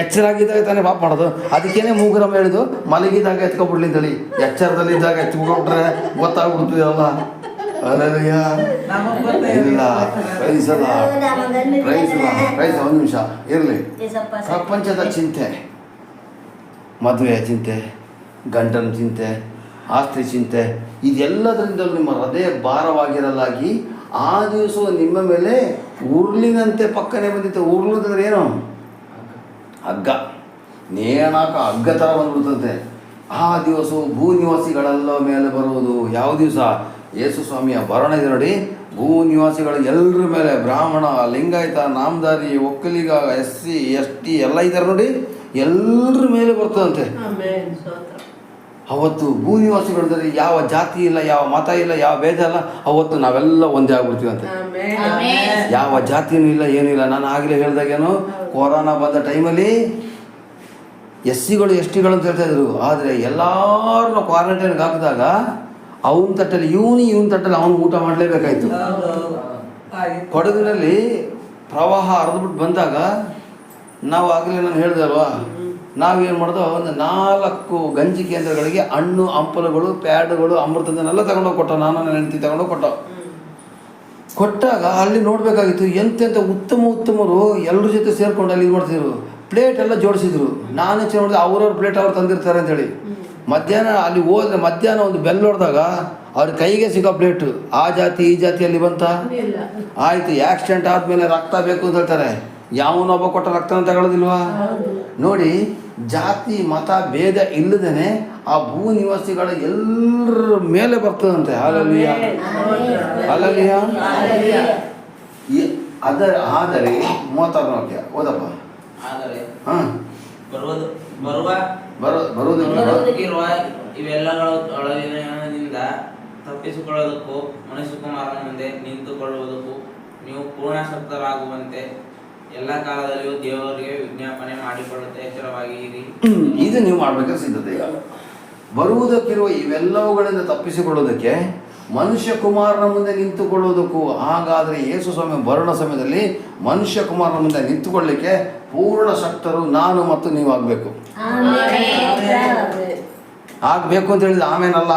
ಎಚ್ಚರಾಗಿದ್ದಾಗ ತಾನೇ ಪಾಪ ಮಾಡೋದು. ಅದಕ್ಕೇನೆ ಮೂಗರಮ್ಮ ಹೇಳಿದು ಮಲಗಿದಾಗ ಎತ್ಕೊಬಿಡ್ಲಿ ಅಂತೇಳಿ. ಎಚ್ಚರದಲ್ಲಿದ್ದಾಗ ಎತ್ಕೊಬಿಟ್ರೆ ಗೊತ್ತಾಗ್ಬಿಡ್ತೀವಲ್ಲ. ಅಲ್ಲಯ್ಯ ಇಲ್ಲ, ಪ್ರೈಸಲ್ಲ ಪ್ರೈಸಲ್ಲ ಪ್ರೈಸ್. ಒಂದು ನಿಮಿಷ ಇರಲಿ. ಪ್ರಪಂಚದ ಚಿಂತೆ, ಮದುವೆ ಚಿಂತೆ, ಗಂಡನ ಚಿಂತೆ, ಆಸ್ತಿ ಚಿಂತೆ, ಇದೆಲ್ಲದರಿಂದಲೂ ನಿಮ್ಮ ಹೃದಯ ಭಾರವಾಗಿರಲಾಗಿ ಆ ದಿವಸ ನಿಮ್ಮ ಮೇಲೆ ಉರುಳಿನಂತೆ ಪಕ್ಕನೆ ಬಂದಿತ್ತು. ಉರುಳುದಂದ್ರೆ ಏನು? ಹಗ್ಗ, ನೇಣಾಕ ಹಗ್ಗ ಥರ ಬಂದ್ಬಿಡ್ತಂತೆ. ಆ ದಿವಸವು ಭೂ ನಿವಾಸಿಗಳೆಲ್ಲ ಮೇಲೆ ಬರುವುದು. ಯಾವ ದಿವಸ? ಯೇಸು ಸ್ವಾಮಿಯ ಭರಣ ಇದೆ ನೋಡಿ. ಭೂ ನಿವಾಸಿಗಳು ಎಲ್ಲರ ಮೇಲೆ, ಬ್ರಾಹ್ಮಣ, ಲಿಂಗಾಯತ, ನಾಮಧಾರಿ, ಒಕ್ಕಲಿಗ, SC ST ಎಲ್ಲ ಇದ್ದಾರೆ ನೋಡಿ, ಎಲ್ಲರ ಮೇಲೆ ಬರ್ತದಂತೆ. ಅವತ್ತು ಭೂ ನಿವಾಸಿಗಳಿದ್ರೆ ಯಾವ ಜಾತಿ ಇಲ್ಲ, ಯಾವ ಮತ ಇಲ್ಲ, ಯಾವ ಭೇದ ಇಲ್ಲ. ಅವತ್ತು ನಾವೆಲ್ಲ ಒಂದೇ ಆಗ್ಬಿಡ್ತೀವಂತೆ. ಯಾವ ಜಾತಿನೂ ಇಲ್ಲ, ಏನೂ ಇಲ್ಲ. ನಾನು ಆಗಲೇ ಹೇಳ್ದಾಗೇನು, ಕೊರೋನಾ ಬಂದ ಟೈಮಲ್ಲಿ SCಗಳು STಗಳು ಅಂತ ಹೇಳ್ತಾ ಇದ್ರು. ಆದರೆ ಎಲ್ಲರನ್ನ ಕ್ವಾರಂಟೈನ್ಗೆ ಹಾಕಿದಾಗ ಅವನ ತಟ್ಟಲ್ಲಿ ಇವನ ತಟ್ಟಲ್ಲಿ ಅವನು ಊಟ ಮಾಡಲೇಬೇಕಾಯ್ತು. ಕೊಡಗಿನಲ್ಲಿ ಪ್ರವಾಹ ಹರಿದ್ಬಿಟ್ಟು ಬಂದಾಗ ನಾವು ಆಗಲೇ ನಾನು ಹೇಳಿದೆ ಅಲ್ವಾ, ನಾವೇನು ಮಾಡೋದು, ಒಂದು 4 ಗಂಜಿ ಕೇಂದ್ರಗಳಿಗೆ ಹಣ್ಣು ಹಂಪಲುಗಳು, ಪ್ಯಾಡ್ಗಳು, ಅಮೃತದನ್ನೆಲ್ಲ ತಗೊಂಡೋಗಿ ಕೊಟ್ಟ. ನಾನು ನನ್ನ ಹೆಂಡತಿ ತಗೊಂಡೋಗಿ ಕೊಟ್ಟಾಗ ಅಲ್ಲಿ ನೋಡಬೇಕಾಗಿತ್ತು, ಎಂತೆಂಥ ಉತ್ತಮರು ಎಲ್ಲರ ಜೊತೆ ಸೇರ್ಕೊಂಡು ಅಲ್ಲಿ ಇದು ಮಾಡ್ತಿದ್ರು. ಪ್ಲೇಟ್ ಎಲ್ಲ ಜೋಡಿಸಿದ್ರು. ನಾನು ಯೋಚನೆ ಮಾಡಿದೆ ಅವ್ರವ್ರ ಪ್ಲೇಟ್ ಅವ್ರು ತಂದಿರ್ತಾರೆ ಅಂತೇಳಿ. ಮಧ್ಯಾಹ್ನ ಅಲ್ಲಿ ಹೋದ್ರೆ ಮಧ್ಯಾಹ್ನ ಒಂದು ಬೆಲ್ ಹೊಡೆದಾಗ ಅವ್ರ ಕೈಗೆ ಸಿಗೋ ಪ್ಲೇಟು ಆ ಜಾತಿ ಈ ಜಾತಿಯಲ್ಲಿ ಬಂತ. ಆಯಿತು, ಆಕ್ಸಿಡೆಂಟ್ ಆದಮೇಲೆ ರಕ್ತ ಬೇಕು ಅಂತ ಹೇಳ್ತಾರೆ. ಯಾವನೊಬ್ಬ ಕೊಟ್ಟ ರಕ್ತನ ತಗೊಳ್ಳೋದಿಲ್ವಾ? ನೋಡಿ, ಜಾತಿ ಮತ ಭೇದ ಇಲ್ಲದೇನೆ ಆ ಭೂ ನಿವಾಸಿಗಳ ಎಲ್ಲರ ಮೇಲೆ ಬರ್ತದಂತೆ. Hallelujah hallelujah. ಆದರೆ 36 ವಾಕ್ಯ ಓದಪ್ಪ. ಹಾಂ, ಬರುವುದಕ್ಕಿರುವ ಇವೆಲ್ಲಗಳಿಂದ ತಪ್ಪಿಸಿಕೊಳ್ಳುವುದಕ್ಕೂ ಮನುಷ್ಯಕುಮಾರನ ಮುಂದೆ ನಿಂತುಕೊಳ್ಳುವುದಕ್ಕೂ ನೀವು ಪೂರ್ಣಶಕ್ತರಾಗುವಂತೆ ಎಲ್ಲ ಕಾಲದಲ್ಲಿಯೂ ದೇವರಿಗೆ ವಿಜ್ಞಾಪನೆ ಮಾಡಿಕೊಳ್ಳುತ್ತೆ ಎಚ್ಚರವಾಗಿರಿ. ಇದು ನೀವು ಮಾಡಬೇಕಾದ ಸಿದ್ಧತೆ. ಈಗ ಬರುವುದಕ್ಕಿರುವ ಇವೆಲ್ಲವುಗಳಿಂದ ತಪ್ಪಿಸಿಕೊಳ್ಳುವುದಕ್ಕೆ, ಮನುಷ್ಯ ಕುಮಾರನ ಮುಂದೆ ನಿಂತುಕೊಳ್ಳುವುದಕ್ಕೂ. ಹಾಗಾದರೆ ಯೇಸು ಸ್ವಾಮಿ ಬರೋಣ ಸಮಯದಲ್ಲಿ ಮನುಷ್ಯ ಕುಮಾರನ ಮುಂದೆ ನಿಂತುಕೊಳ್ಳಲಿಕ್ಕೆ ಪೂರ್ಣ ಶಕ್ತರು ನಾನು ಮತ್ತು ನೀವು ಆಗಬೇಕು. ಆಗಬೇಕು ಅಂತ ಹೇಳಿದ್ರೆ ಆಮೇನಲ್ಲ.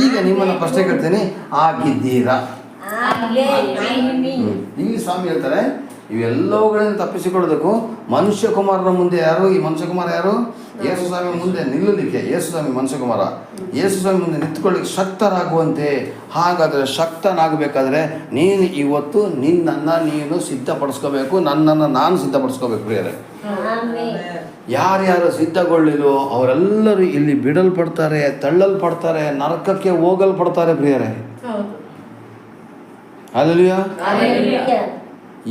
ಈಗ ನಿಮ್ಮನ್ನು ಪ್ರಶ್ನೆ ಕೇಳ್ತೀನಿ, ಆಗಿದ್ದೀರಾ? ಈ ಸ್ವಾಮಿ ಹೇಳ್ತಾರೆ ಇವೆಲ್ಲವುಗಳಿಂದ ತಪ್ಪಿಸಿಕೊಳ್ಳೋದಕ್ಕೂ ಮನುಷ್ಯ ಕುಮಾರನ ಮುಂದೆ ಯಾರು? ಈ ಮನುಷ್ಯ ಕುಮಾರ ಯಾರು? ಯೇಸು ಸ್ವಾಮಿ ಮುಂದೆ ನಿಲ್ಲಲಿಕ್ಕೆ ಯೇಸು ಸ್ವಾಮಿ ಮನುಷ್ಯ ಕುಮಾರ. ಯೇಸು ಸ್ವಾಮಿ ಮುಂದೆ ನಿಂತ್ಕೊಳ್ಳಿಕ್ಕೆ ಶಕ್ತರಾಗುವಂತೆ. ಹಾಗಾದರೆ ಶಕ್ತನಾಗಬೇಕಾದ್ರೆ ನೀನು ಇವತ್ತು ನಿನ್ನನ್ನು ನೀನು ಸಿದ್ಧಪಡಿಸ್ಕೋಬೇಕು, ನನ್ನನ್ನು ನಾನು ಸಿದ್ಧಪಡಿಸ್ಕೋಬೇಕು ಪ್ರಿಯರೇ. ಯಾರ್ಯಾರು ಸಿದ್ಧಗೊಳ್ಳಿಲ್ಲೋ ಅವರೆಲ್ಲರೂ ಇಲ್ಲಿ ಬಿಡಲ್ಪಡ್ತಾರೆ, ತಳ್ಳಲ್ಪಡ್ತಾರೆ, ನರಕಕ್ಕೆ ಹೋಗಲ್ಪಡ್ತಾರೆ ಪ್ರಿಯರೇ. ಅಲ್ಲಲ್ಯ.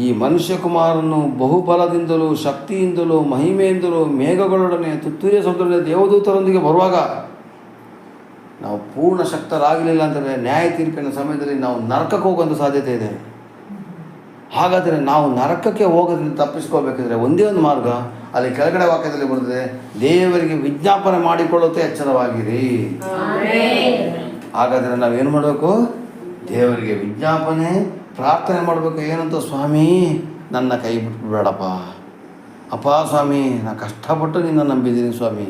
ಈ ಮನುಷ್ಯ ಕುಮಾರನು ಬಹುಬಲದಿಂದಲೂ ಶಕ್ತಿಯಿಂದಲೂ ಮಹಿಮೆಯಿಂದಲೂ ಮೇಘಗಳೊಡನೆ ತುತ್ತೂರಿಯ ಶಬ್ದದೊಡನೆ ದೇವದೂತರೊಂದಿಗೆ ಬರುವಾಗ ನಾವು ಪೂರ್ಣ ಶಕ್ತರಾಗಲಿಲ್ಲ ಅಂತಂದರೆ ನ್ಯಾಯ ತೀರ್ಪಿನ ಸಮಯದಲ್ಲಿ ನಾವು ನರಕಕ್ಕೆ ಹೋಗುವಂಥ ಸಾಧ್ಯತೆ ಇದೆ. ಹಾಗಾದರೆ ನಾವು ನರಕಕ್ಕೆ ಹೋಗೋದ್ರಿಂದ ತಪ್ಪಿಸ್ಕೋಬೇಕಿದ್ರೆ ಒಂದೇ ಒಂದು ಮಾರ್ಗ, ಅಲ್ಲಿ ಕೆಳಗಡೆ ವಾಕ್ಯದಲ್ಲಿ ಬರ್ತದೆ, ದೇವರಿಗೆ ವಿಜ್ಞಾಪನೆ ಮಾಡಿಕೊಳ್ಳುತ್ತೆ ಎಚ್ಚರವಾಗಿರಿ. ಹಾಗಾದರೆ ನಾವೇನು ಮಾಡಬೇಕು? ದೇವರಿಗೆ ವಿಜ್ಞಾಪನೆ ಪ್ರಾರ್ಥನೆ ಮಾಡಬೇಕು. ಏನಂತ? ಸ್ವಾಮಿ ನನ್ನ ಕೈ ಬಿಟ್ಬಿಡಪ್ಪ ಅಪ್ಪ. ಸ್ವಾಮಿ ನಾನು ಕಷ್ಟಪಟ್ಟು ನಿನ್ನ ನಂಬಿದ್ದೀನಿ ಸ್ವಾಮಿ.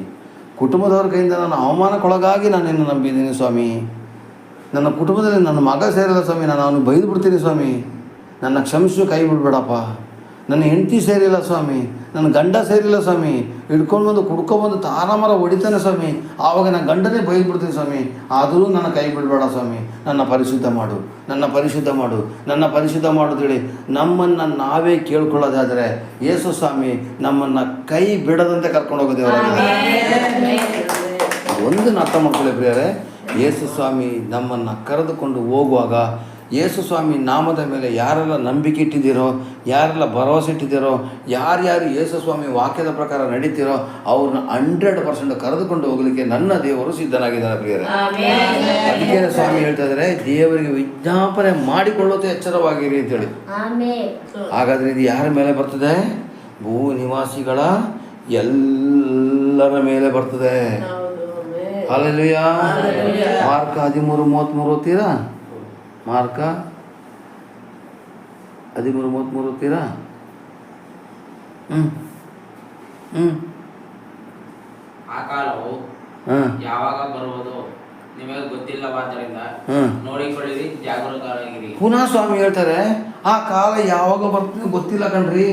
ಕುಟುಂಬದವ್ರ ಕೈಯಿಂದ ನಾನು ಅವಮಾನಕ್ಕೊಳಗಾಗಿ ನಾನು ನಿನ್ನ ನಂಬಿದ್ದೀನಿ ಸ್ವಾಮಿ. ನನ್ನ ಕುಟುಂಬದಲ್ಲಿ ನನ್ನ ಮಗ ಸೇರಿಲ್ಲ ಸ್ವಾಮಿ, ನಾನು ಅವನು ಬೈದು ಬಿಡ್ತೀನಿ ಸ್ವಾಮಿ. ನನ್ನ ಕ್ಷಮಿಸು, ಕೈ ಬಿಡ್ಬೇಡಪ್ಪ. ನನ್ನ ಹೆಂಡತಿ ಸೇರಿಲ್ಲ ಸ್ವಾಮಿ, ನನ್ನ ಗಂಡ ಸೇರಿಲ್ಲ ಸ್ವಾಮಿ, ಹಿಡ್ಕೊಂಡು ಬಂದು ಕುಡ್ಕೊಬಂದು ತಾರಾಮರ ಹೊಡಿತಾನೆ ಸ್ವಾಮಿ, ಆವಾಗ ನಾನು ಗಂಡನೇ ಬೈದ್ಬಿಡ್ತೀನಿ ಸ್ವಾಮಿ, ಆದರೂ ನನ್ನ ಕೈ ಬಿಡಬೇಡ ಸ್ವಾಮಿ, ನನ್ನ ಪರಿಶುದ್ಧ ಮಾಡು, ನನ್ನ ಪರಿಶುದ್ಧ ಮಾಡು, ನನ್ನ ಪರಿಶುದ್ಧ ಮಾಡೋದೇಳಿ ನಮ್ಮನ್ನು ನಾವೇ ಕೇಳ್ಕೊಳ್ಳೋದಾದರೆ ಯೇಸು ಸ್ವಾಮಿ ನಮ್ಮನ್ನು ಕೈ ಬಿಡದಂತೆ ಕರ್ಕೊಂಡು ಹೋಗೋದೇವರಾಗ. ಒಂದನ್ನು ಅರ್ಥ ಮಾಡ್ಕೊಳ್ಳಿ ಪ್ರಿಯರೇ, ಯೇಸು ಸ್ವಾಮಿ ನಮ್ಮನ್ನು ಕರೆದುಕೊಂಡು ಹೋಗುವಾಗ ಯೇಸು ಸ್ವಾಮಿ ನಾಮದ ಮೇಲೆ ಯಾರೆಲ್ಲ ನಂಬಿಕೆ ಇಟ್ಟಿದ್ದೀರೋ, ಯಾರೆಲ್ಲ ಭರವಸೆ ಇಟ್ಟಿದ್ದೀರೋ, ಯಾರ್ಯಾರು ಯೇಸು ಸ್ವಾಮಿ ವಾಕ್ಯದ ಪ್ರಕಾರ ನಡೀತಿರೋ ಅವ್ರನ್ನ 100% ಕರೆದುಕೊಂಡು ಹೋಗಲಿಕ್ಕೆ ನನ್ನ ದೇವರು ಸಿದ್ಧನಾಗಿದ್ದಾರೆ ಪ್ರಿಯರೇ. ಅದಕ್ಕೆ ಸ್ವಾಮಿ ಹೇಳ್ತಾ ಇದ್ದಾರೆ, ದೇವರಿಗೆ ವಿಜ್ಞಾಪನೆ ಮಾಡಿಕೊಳ್ಳೋದು ಎಚ್ಚರವಾಗಿರಿ ಅಂತೇಳಿ. ಹಾಗಾದರೆ ಇದು ಯಾರ ಮೇಲೆ ಬರ್ತದೆ? ಭೂ ನಿವಾಸಿಗಳ ಎಲ್ಲರ ಮೇಲೆ ಬರ್ತದೆ. ಹಲ್ಲೆಲೂಯಾ. ಮಾರ್ಕ 13:33 ಓದ್ತೀರಾ? ಮಾರ್ಕ 13:33 ಓದ್ತೀರಾ? ಆ ಕಾಲವು ಯಾವಾಗ ಬರುವುದು ನಿಮಗೆ ಗೊತ್ತಿಲ್ಲವಾದ್ದರಿಂದ ನೋಡಿಕೊಳ್ಳಿರಿ, ಜಾಗರೂಕರಾಗಿರಿ. ಪುನಃ ಸ್ವಾಮಿ ಹೇಳ್ತಾರೆ, ಆ ಕಾಲ ಯಾವಾಗ ಬರ್ತದೆ ಗೊತ್ತಿಲ್ಲ ಕಣ್ರಿ,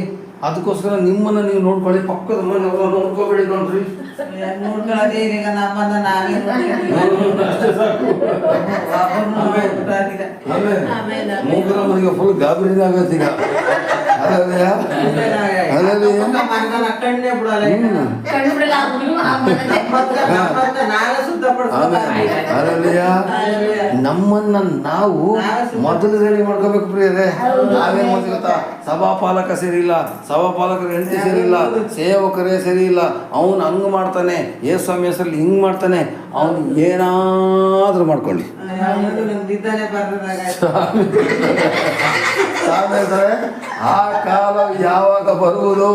ಅದಕ್ಕೋಸ್ಕರ ನಿಮ್ಮನ್ನು ನೀವು ನೋಡ್ಕೊಳ್ಳಿ, ಪಕ್ಕದ ಮನೆಯವ್ರನ್ನ ನೋಡ್ಕೋಬೇಡಿ ಕಣ್ರಿ. ನೋಡ್ಕೊಳ್ಳೋದೇ ಈಗ ನಮ್ಮನ್ನ ನಾವೇ ಮೂಗರ ಮನೆಗೆ ಫುಲ್ ಗಾಬರಿನೇ ಆಗತ್ತೆ ಈಗ. ನಮ್ಮನ್ನ ನಾವು ಮೊದಲು ರೆಡಿ ಮಾಡ್ಕೋಬೇಕು ಪ್ರಿಯರೇ. ನಾವೇನ್ ಮಾಡ್ತೀವಿ ಗೊತ್ತಾ? ಸಭಾಪಾಲಕ ಸರಿ ಇಲ್ಲ, ಸಭಾಪಾಲಕರ ಹೆಂಡತಿ ಸರಿ ಇಲ್ಲ, ಸೇವಕರೇ ಸರಿ ಇಲ್ಲ, ಅವನು ಹಂಗ್ ಮಾಡ್ತಾನೆ, ಯೇಸು ಸ್ವಾಮಿ ಹೆಸರಲ್ಲಿ ಹಿಂಗ್ ಮಾಡ್ತಾನೆ, ಅವನು ಏನಾದ್ರೂ ಮಾಡ್ಕೊಳ್ಳಿ. ಆ ಕಾಲ ಯಾವಾಗ ಬರುವುದು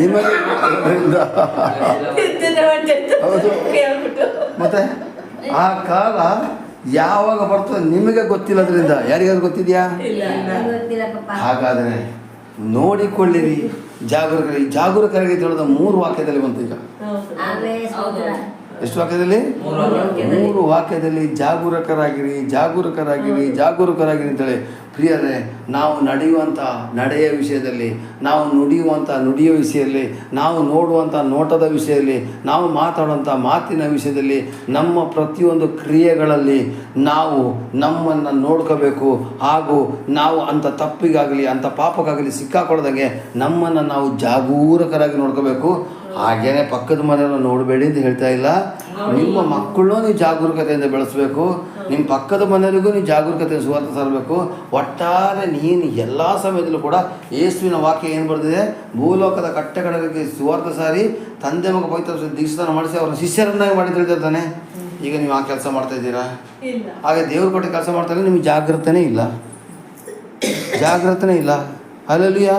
ನಿಮಗೆ ಹೌದು. ಮತ್ತೆ ಆ ಕಾಲ ಯಾವಾಗ ಬರ್ತದೆ ನಿಮಗೆ ಗೊತ್ತಿಲ್ಲದ್ರಿಂದ ಯಾರಿಗಾದ್ರು ಗೊತ್ತಿದ್ಯಾ? ಹಾಗಾದ್ರೆ ನೋಡಿಕೊಳ್ಳಿರಿ, ಜಾಗರೂಕರಾಗಿ ಹೇಳೋದ 3 ವಾಕ್ಯದಲ್ಲಿ ಬಂತು. ಈಗ ಎಷ್ಟು ವಾಕ್ಯದಲ್ಲಿ? 3 ವಾಕ್ಯದಲ್ಲಿ ಜಾಗರೂಕರಾಗಿರಿ, ಜಾಗರೂಕರಾಗಿರಿ, ಜಾಗರೂಕರಾಗಿರಿ ಅಂತೇಳಿ. ಪ್ರಿಯರೇ, ನಾವು ನಡೆಯುವಂಥ ನಡೆಯ ವಿಷಯದಲ್ಲಿ, ನಾವು ನುಡಿಯುವಂಥ ನುಡಿಯ ವಿಷಯದಲ್ಲಿ, ನಾವು ನೋಡುವಂಥ ನೋಟದ ವಿಷಯದಲ್ಲಿ, ನಾವು ಮಾತಾಡುವಂಥ ಮಾತಿನ ವಿಷಯದಲ್ಲಿ, ನಮ್ಮ ಪ್ರತಿಯೊಂದು ಕ್ರಿಯೆಗಳಲ್ಲಿ ನಾವು ನಮ್ಮನ್ನು ನೋಡ್ಕೋಬೇಕು. ಹಾಗೂ ನಾವು ಅಂಥ ತಪ್ಪಿಗಾಗಲಿ ಅಂಥ ಪಾಪಕ್ಕಾಗಲಿ ಸಿಕ್ಕಾಕೊಳ್ಳೋದಂಗೆ ನಮ್ಮನ್ನು ನಾವು ಜಾಗರೂಕರಾಗಿ ನೋಡ್ಕೋಬೇಕು. ಹಾಗೇನೆ ಪಕ್ಕದ ಮನೆಯಲ್ಲ ನೋಡಬೇಡಿ ಅಂತ ಹೇಳ್ತಾ ಇಲ್ಲ. ನಿಮ್ಮ ಮಕ್ಕಳನ್ನೂ ನೀವು ಜಾಗರೂಕತೆಯಿಂದ ಬೆಳೆಸಬೇಕು, ನಿಮ್ಮ ಪಕ್ಕದ ಮನೆಯವರಿಗೂ ನೀವು ಜಾಗರೂಕತೆಯನ್ನು ಸುವಾರ್ತೆ ಸಾರಬೇಕು. ಒಟ್ಟಾರೆ ನೀನು ಎಲ್ಲ ಸಮಯದಲ್ಲೂ ಕೂಡ ಯೇಸುವಿನ ವಾಕ್ಯ ಏನು ಬರೆದಿದೆ? ಭೂಲೋಕದ ಕಟ್ಟೆಗಳಿಗೆ ಸುವಾರ್ತೆ ಸಾರಿ ತಂದೆ ಮಗ ಪವಿತ್ರ ದೀಕ್ಷಾಸ್ನಾನ ಮಾಡಿಸಿ ಅವರ ಶಿಷ್ಯರನ್ನಾಗಿ ಮಾಡಿ ತಿಳಿದಿರ್ತಾನೆ. ಈಗ ನೀವು ಆ ಕೆಲಸ ಮಾಡ್ತಾ ಇದ್ದೀರಾ? ಹಾಗೆ ದೇವ್ರ ಕೊಟ್ಟು ಕೆಲಸ ಮಾಡ್ತಾರೆ, ನಿಮಗೆ ಜಾಗೃತನೇ ಇಲ್ಲ, ಜಾಗೃತನೇ ಇಲ್ಲ. ಹಲ್ಲೆಲೂಯಾ.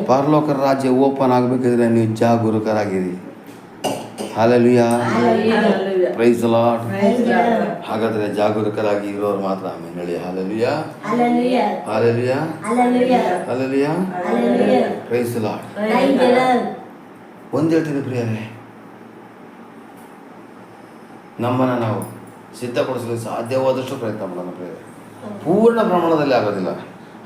ಪರಲೋಕದ ರಾಜ್ಯ ಓಪನ್ ಆಗಬೇಕಿದ್ರೆ ನೀವು ಜಾಗರೂಕರಾಗಿರಿ. ಹಲ್ಲೆಲೂಯಾ. Praise the Lord. ಹಾಗಾದ್ರೆ ಜಾಗರೂಕರಾಗಿ ಇರೋರು ಮಾತ್ರ ಆಮೇಲೆ ಹೇಳಿ hallelujah, hallelujah, hallelujah, praise the Lord. ಒಂದು ಹೇಳ್ತೀನಿ ಪ್ರಿಯರೇ, ನಮ್ಮನ್ನು ನಾವು ಸಿದ್ಧಪಡಿಸಲು ಸಾಧ್ಯವಾದಷ್ಟು ಪ್ರಯತ್ನ ಮಾಡೋಣ ಪ್ರಿಯರೇ. ಪೂರ್ಣ ಪ್ರಮಾಣದಲ್ಲಿ ಆಗೋದಿಲ್ಲ.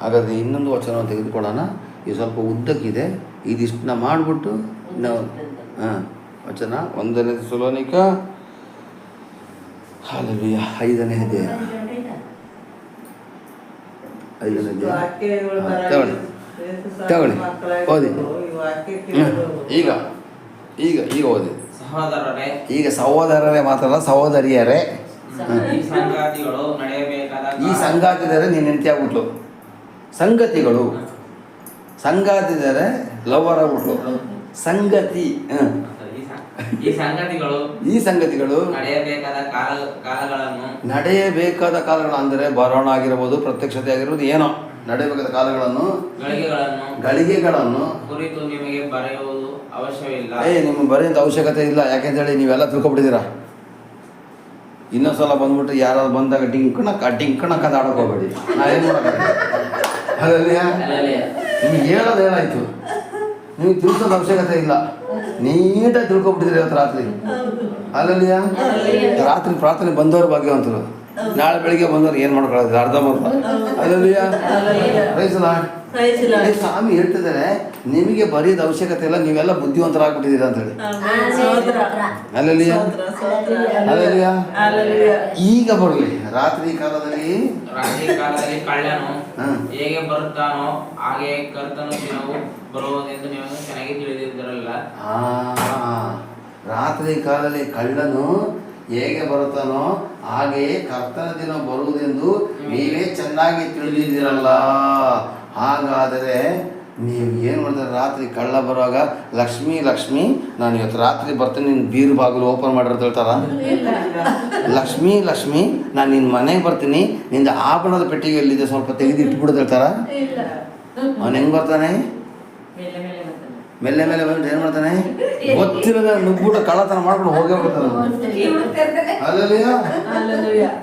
ಹಾಗಾದರೆ ಇನ್ನೊಂದು ವಚನವನ್ನು ತೆಗೆದುಕೊಳ್ಳೋಣ. ಇದು ಸ್ವಲ್ಪ ಉದ್ದಕ್ಕಿದೆ, ಇದಿಷ್ಟನ್ನ ಮಾಡಿಬಿಟ್ಟು ನಾವು ವಚನ 1 ಥೆಸಲೋನಿಕ ಹಲ್ಲೆಲೂಯಾ 5ನೇ ಅಧ್ಯಾಯ 5ನೇ ಅಧ್ಯಾಯ ತಗೊಳ್ಳಿ ಓದಿ. ಈಗ ಈಗ ಈಗ ಓದಿ. ಈಗ ಸಹೋದರರೇ ಮಾತ್ರಲ್ಲ, ಸಹೋದರಿಯರೇ. ಈ ಸಂಗಾತಿದರೆ ನೀನು ಹೆಂಡತಿ ಆಗ್ಬಿಟ್ಲು. ಸಂಗತಿಗಳು ಸಂಗಾತಿದರೆ ಲವರ್ ಆಗ್ಬಿಟ್ಲು. ಸಂಗತಿ ಈ ಸಂಗತಿಗಳು ನಡೆಯಬೇಕಾದ ಕಾಲಗಳು ಅಂದರೆ ಬರೋಣ ಆಗಿರಬಹುದು, ಪ್ರತ್ಯಕ್ಷತೆ ಆಗಿರ್ಬೋದು, ಏನೋ ನಡೆಯಬೇಕಾದ ಕಾಲಗಳನ್ನು ಗಳಿಗೆಗಳನ್ನು ಕುರಿತು ನಿಮಗೆ ಬರೆಯುವುದು ಅವಶ್ಯವಿಲ್ಲ. ನಿಮಗೆ ಬರೆಯುವಂಥ ಅವಶ್ಯಕತೆ ಇಲ್ಲ. ಯಾಕೆಂತೇಳಿ ನೀವೆಲ್ಲ ತಿಳ್ಕೊಬಿಟ್ಟಿದ್ದೀರಾ. ಇನ್ನೊಂದ್ಸಲ ಬಂದ್ಬಿಟ್ಟು ಯಾರಾದ್ರು ಬಂದಾಗ ಡಿಂಕಣಕ್ಕ ಆಡೋಕೆ ಹೋಗ್ಬೇಡಿ. ನಾ ಏನು ಮಾಡೋದು? ನಿಮ್ಗೆ ಹೇಳೋದು ಹೇಳಾಯ್ತು, ನೀವು ತಿಳ್ಸೋದು ಅವಶ್ಯಕತೆ ಇಲ್ಲ. ನೀಟಾಗಿ ತಿಳ್ಕೊಬಿಟ್ಟಿದ್ರಿ ಇವತ್ತು ರಾತ್ರಿ. ಅಲ್ಲಲ್ಲಿಯ ರಾತ್ರಿ ಪ್ರಾರ್ಥನೆ ಬಂದವ್ರ ಭಾಗ್ಯವಂತರು. ನಾಳೆ ಬೆಳಿಗ್ಗೆ ಬಂದವ್ರು ಏನು ಮಾಡ್ಕೊಳ್ಳೋದು? ಅರ್ಧ ಅಲ್ಲಲ್ಲಿಯ ಪ್ರೈಸ್ ದಿ ಲಾರ್ಡ್. ಏ, ಸ್ವಾಮಿ ಹೇಳ್ತಿದ್ದಾರೆ ನಿಮಗೆ ಬರೀದ ಅವಶ್ಯಕತೆ ಇಲ್ಲ, ನೀವೆಲ್ಲ ಬುದ್ಧಿವಂತರಾಗ್ಬಿಟ್ಟಿದ್ದೀರಾ ಅಂತ ಹೇಳಿ. ಅಲ್ಲಲ್ಲಿಯ ಈಗ ಬರಲಿ ರಾತ್ರಿ ಕಾಲದಲ್ಲಿ ಕಳ್ಳನು ಹೇಗೆ ಬರುತ್ತಾನೋ ಹಾಗೆ ಕರ್ತನ ದಿನವು ಬರುವುದೆಂದು ನೀವು ಚೆನ್ನಾಗಿ ತಿಳಿದಿದ್ದರಲ್ಲ. ರಾತ್ರಿ ಕಾಲದಲ್ಲಿ ಕಳ್ಳನು ಹೇಗೆ ಬರುತ್ತಾನೋ ಹಾಗೆಯೇ ಕರ್ತನ ದಿನ ಬರುವುದೆಂದು ನೀವೇ ಚೆನ್ನಾಗಿ ತಿಳಿದಿದ್ದೀರಲ್ಲ. ಹಾಗಾದರೆ ನೀವು ಏನು ಮಾಡ್ತಾರೆ, ರಾತ್ರಿ ಕಳ್ಳ ಬರುವಾಗ ಲಕ್ಷ್ಮಿ ಲಕ್ಷ್ಮಿ ನಾನು ಇವತ್ತು ರಾತ್ರಿ ಬರ್ತೀನಿ, ನಿನ್ನ ಬೀರು ಬಾಗಿಲು ಓಪನ್ ಮಾಡಿರ್ತ ಹೇಳ್ತಾರ? ಲಕ್ಷ್ಮಿ ಲಕ್ಷ್ಮಿ ನಾನು ನಿನ್ನ ಮನೆಗೆ ಬರ್ತೀನಿ, ನಿಂದ ಆಭರಣದ ಪೆಟ್ಟಿಗೆ ಎಲ್ಲಿದೆ ಸ್ವಲ್ಪ ತೆಗೆದು ಇಟ್ಬಿಡೋದು ಹೇಳ್ತಾರ? ಅವನು ಹೆಂಗೆ ಬರ್ತಾನೆ? ಮೇಲೆ ಮೇಲೆ ಬಂದು ಏನು ಮಾಡ್ತಾನೆ? ಗೊತ್ತಿರೋದ ನುಗ್ಬಿಟ್ಟು ಕಳ್ಳತನ ಮಾಡ್ಕೊಂಡು ಹೋಗೇ ಬರ್ತಾನೆ.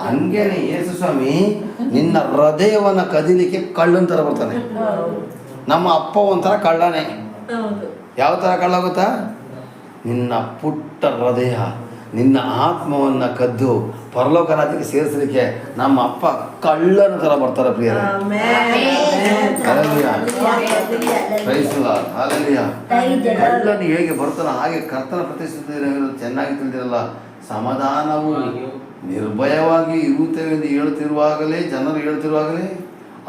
ಹಂಗೇನೆ ಯೇಸು ಸ್ವಾಮಿ ನಿನ್ನ ಹೃದಯವನ್ನ ಕದಿಲಿಕ್ಕೆ ಕಳ್ಳನ ಥರ ಬರ್ತಾನೆ. ನಮ್ಮ ಅಪ್ಪ ಒಂಥರ ಕಳ್ಳನೇ. ಯಾವ ಥರ ಕಳ್ಳ ಗೊತ್ತಾ? ನಿನ್ನ ಪುಟ್ಟ ಹೃದಯ, ನಿನ್ನ ಆತ್ಮವನ್ನು ಕದ್ದು ಪರಲೋಕ ರಾಜ್ಯಕ್ಕೆ ಸೇರಿಸಲಿಕ್ಕೆ ನಮ್ಮ ಅಪ್ಪ ಕಳ್ಳನ ಥರ ಬರ್ತಾರೆ ಪ್ರಿಯರೇ. ಕಳ್ಳನು ಹೇಗೆ ಬರ್ತಾನೋ ಹಾಗೆ ಕರ್ತನ ಪ್ರತಿಷ್ಠಿತ ಚೆನ್ನಾಗಿ ತಿಳಿದಿರಲ್ಲ. ಸಮಾಧಾನವು ನಿರ್ಭಯವಾಗಿ ಇರುತ್ತೇವೆ ಎಂದು ಹೇಳುತ್ತಿರುವಾಗಲೇ, ಜನರು ಹೇಳುತ್ತಿರುವಾಗಲೇ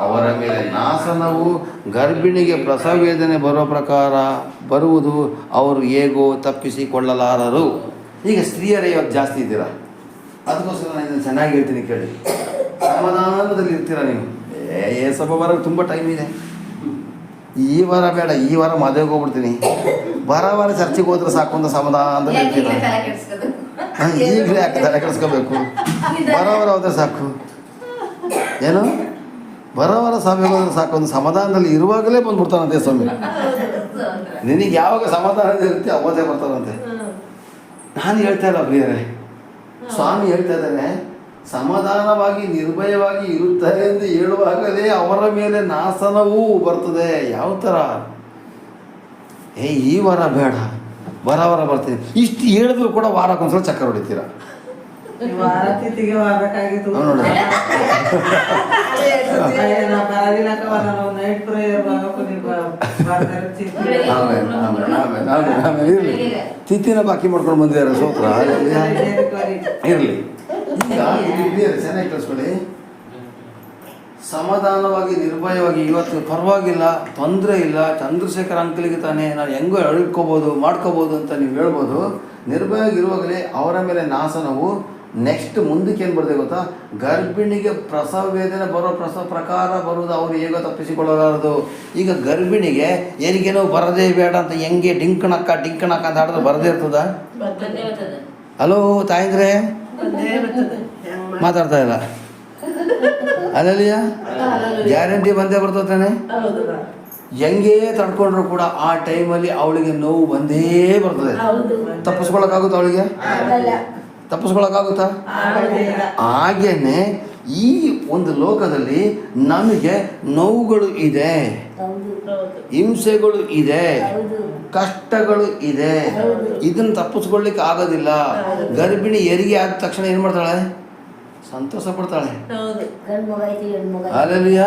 ಅವರ ಮೇಲೆ ನಾಶನವು ಗರ್ಭಿಣಿಗೆ ಪ್ರಸವ ವೇದನೆ ಬರೋ ಪ್ರಕಾರ ಬರುವುದು, ಅವರು ಹೇಗೋ ತಪ್ಪಿಸಿಕೊಳ್ಳಲಾರರು. ಈಗ ಸ್ತ್ರೀಯರೇ ಇವಾಗ ಜಾಸ್ತಿ ಇದ್ದೀರಾ, ಅದಕ್ಕೋಸ್ಕರ ನಾನು ಇದನ್ನು ಚೆನ್ನಾಗಿ ಹೇಳ್ತೀನಿ ಕೇಳಿ. ಸಮಾಧಾನದಲ್ಲಿ ಇರ್ತೀರ ನೀವು. ಸ್ವಲ್ಪ ಬರೋಕ್ಕೆ ತುಂಬ ಟೈಮ್ ಇದೆ. ಈ ವಾರ ಬೇಡ, ಈ ವಾರ ಮದುವೆಗೆ ಹೋಗ್ಬಿಡ್ತೀನಿ, ವಾರ ಚರ್ಚೆಗೆ ಹೋದ್ರೆ ಸಾಕು ಅಂತ ಸಮಾಧಾನದಲ್ಲಿ ಇರ್ತೀರ. ಈಗಲೇ ಯಾಕೆ ತಲೆ ಕೆಡಿಸ್ಕೋಬೇಕು? ವಾರ ಹೋದ್ರೆ ಸಾಕು. ಏನು ವಾರ ಸಭೆಗೆ ಹೋದ್ರೆ ಸಾಕು, ಒಂದು ಸಮಾಧಾನದಲ್ಲಿ ಇರುವಾಗಲೇ ಬಂದ್ಬಿಡ್ತಾನಂತೆ ಸ್ವಾಮಿ. ನಿನಗೆ ಯಾವಾಗ ಸಮಾಧಾನ ಇರುತ್ತೆ ಅವತ್ತೇ ಬರ್ತಾರಂತೆ. ನಾನು ಹೇಳ್ತಾ ಇಲ್ಲ ಪ್ರಿಯರೇ, ಸ್ವಾಮಿ ಹೇಳ್ತಾ ಇದ್ದಾರೆ ಸಮಾಧಾನವಾಗಿ ನಿರ್ಭಯವಾಗಿ ಇರುತ್ತಾರೆ ಎಂದು ಹೇಳುವಾಗಲೇ ಅವರ ಮೇಲೆ ನಾಶನವೂ ಬರ್ತದೆ. ಯಾವ ಥರ? ಈ ವಾರ ಬೇಡ, ವಾರ ಬರ್ತೀನಿ ಇಷ್ಟು ಹೇಳಿದ್ರು ಕೂಡ ವಾರಕ್ಕೊಂದ್ಸಲ ಚಕ್ಕರ್ ಹೊಡಿತೀರ. ತಿಥಿನ ಬಾಕಿ ಮಾಡ್ಕೊಂಡು ಬಂದಿದ್ದಾರೆ ಸೋತ್ರ ಇರಲಿ. ಈಗ ಚೆನ್ನಾಗಿ ಕಳಿಸ್ಕೊಳ್ಳಿ. ಸಮಾಧಾನವಾಗಿ ನಿರ್ಭಯವಾಗಿ ಇವತ್ತು ಪರವಾಗಿಲ್ಲ, ತೊಂದರೆ ಇಲ್ಲ, ಚಂದ್ರಶೇಖರ್ ಅಂಕಲಿಗೆ ತಾನೇ ನಾನು ಹೆಂಗೋ ಹೇಳ್ಕೋಬೋದು ಮಾಡ್ಕೋಬೋದು ಅಂತ ನೀವು ಹೇಳ್ಬೋದು. ನಿರ್ಭಯವಾಗಿರುವಾಗಲೇ ಅವರ ಮೇಲೆ ನಾಶನವು. ನೆಕ್ಸ್ಟ್ ಮುಂದಕ್ಕೆ ಏನು ಬರ್ತದೆ ಗೊತ್ತಾ? ಗರ್ಭಿಣಿಗೆ ಪ್ರಸವ ವೇದನೆ ಬರೋ ಪ್ರಕಾರ ಬರುವುದು, ಅವರು ಹೇಗೋ ತಪ್ಪಿಸಿಕೊಳ್ಳಲಾರದು. ಈಗ ಗರ್ಭಿಣಿಗೆ ಏನಿಗೇನೋ ಬರದೇ ಬೇಡ ಅಂತ ಹೆಂಗೆ ಡಿಂಕಣಕ್ಕ ಅಂತ ಹಾಡಿದ್ರೆ ಬರದೇ ಇರ್ತದ? ಹಲೋ ತಾಯಿಂದ್ರೆ ಮಾತಾಡ್ತಾ ಇಲ್ಲ ಅಲ್ಲಲ್ಲಿಯ ಗ್ಯಾರಂಟಿ ಬಂದೇ ಬರ್ತತಾನೆ. ಹೆಂಗೇ ತಡ್ಕೊಂಡ್ರು ಕೂಡ ಆ ಟೈಮಲ್ಲಿ ಅವಳಿಗೆ ನೋವು ಬಂದೇ ಬರ್ತದೆ. ತಪ್ಪಿಸ್ಕೊಳಕ್ಕಾಗುತ್ತಾ? ಅವಳಿಗೆ ತಪ್ಪಿಸ್ಕೊಳಕ್ಕಾಗುತ್ತಾ? ಹಾಗೇನೆ ಈ ಒಂದು ಲೋಕದಲ್ಲಿ ನಮಗೆ ನೋವುಗಳು ಇದೆ, ಹಿಂಸೆಗಳು ಇದೆ, ಕಷ್ಟಗಳು ಇದೆ. ಇದನ್ನು ತಪ್ಪಿಸ್ಕೊಳ್ಳಿಕ್ಕೆ ಆಗೋದಿಲ್ಲ. ಗರ್ಭಿಣಿ ಹೆರಿಗೆ ಆದ ತಕ್ಷಣ ಏನು ಮಾಡ್ತಾಳೆ? ಸಂತೋಷ ಪಡ್ತಾಳೆ. ಅಲ್ಲಲ್ಲಿಯ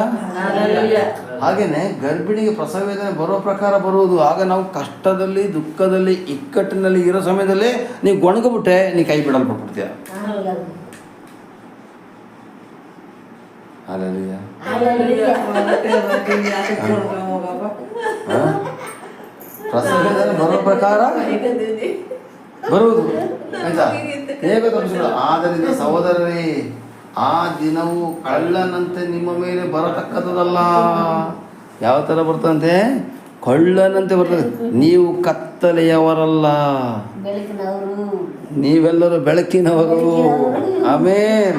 ಹಾಗೇನೆ ಗರ್ಭಿಣಿಗೆ ಪ್ರಸವ ವೇದನೆ ಬರೋ ಪ್ರಕಾರ ಬರುವುದು. ಆಗ ನಾವು ಕಷ್ಟದಲ್ಲಿ, ದುಃಖದಲ್ಲಿ, ಇಕ್ಕಟ್ಟಿನಲ್ಲಿ ಇರೋ ಸಮಯದಲ್ಲಿ ನೀವು ಗೊಣಗ್ಬಿಟ್ಟೆ, ನೀ ಕೈ ಬಿಡಲ್ಪಟ್ಬಿಡ್ತೀಯ. ಅಲ್ಲಲ್ಲಿಯ ಪ್ರಸವ ವೇದನೆ ಬರೋ ಪ್ರಕಾರ ಬರುವುದು ಆಯ್ತಾ? ಹೇಗೆ ತಪ್ಪಿಸಿಕೊಳ್ಳ? ಆದ್ದರಿಂದ ಸಹೋದರರೇ, ಆ ದಿನವು ಕಳ್ಳನಂತೆ ನಿಮ್ಮ ಮೇಲೆ ಬರತಕ್ಕದ್ದಲ್ಲ. ಯಾವ ಥರ ಬರ್ತಂತೆ? ಕಳ್ಳನಂತೆ ಬರ್ತದೆ. ನೀವು ಕತ್ತಲೆಯವರಲ್ಲ, ನೀವೆಲ್ಲರೂ ಬೆಳಕಿನವರು. ಆಮೇನ್.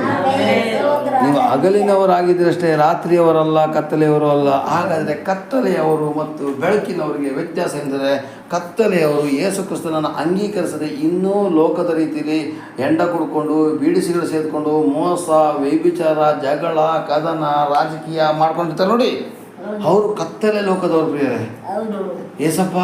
ನೀವು ಹಗಲಿನವರಾಗಿದ್ದರಷ್ಟೇ, ರಾತ್ರಿಯವರಲ್ಲ, ಕತ್ತಲೆಯವರು ಅಲ್ಲ. ಹಾಗಾದರೆ ಕತ್ತಲೆಯವರು ಮತ್ತು ಬೆಳಕಿನವರಿಗೆ ವ್ಯತ್ಯಾಸ ಎಂದರೆ, ಕತ್ತಲೆಯವರು ಯೇಸು ಕ್ರಿಸ್ತನನ್ನು ಅಂಗೀಕರಿಸದೆ ಇನ್ನೂ ಲೋಕದ ರೀತಿಯಲ್ಲಿ ಹೆಂಡ ಕುಡ್ಕೊಂಡು, ಬೀಡಿ ಸಿಗರೇಟ್ ಸೇದ್ಕೊಂಡು, ಮೋಸ, ವ್ಯಭಿಚಾರ, ಜಗಳ, ಕದನ, ರಾಜಕೀಯ ಮಾಡ್ಕೊಂಡಿರ್ತಾರೆ ನೋಡಿ, ಅವರು ಕತ್ತಲೆ ಲೋಕದವ್ರು ಪ್ರಿಯರೇ. ಏಸಪ್ಪ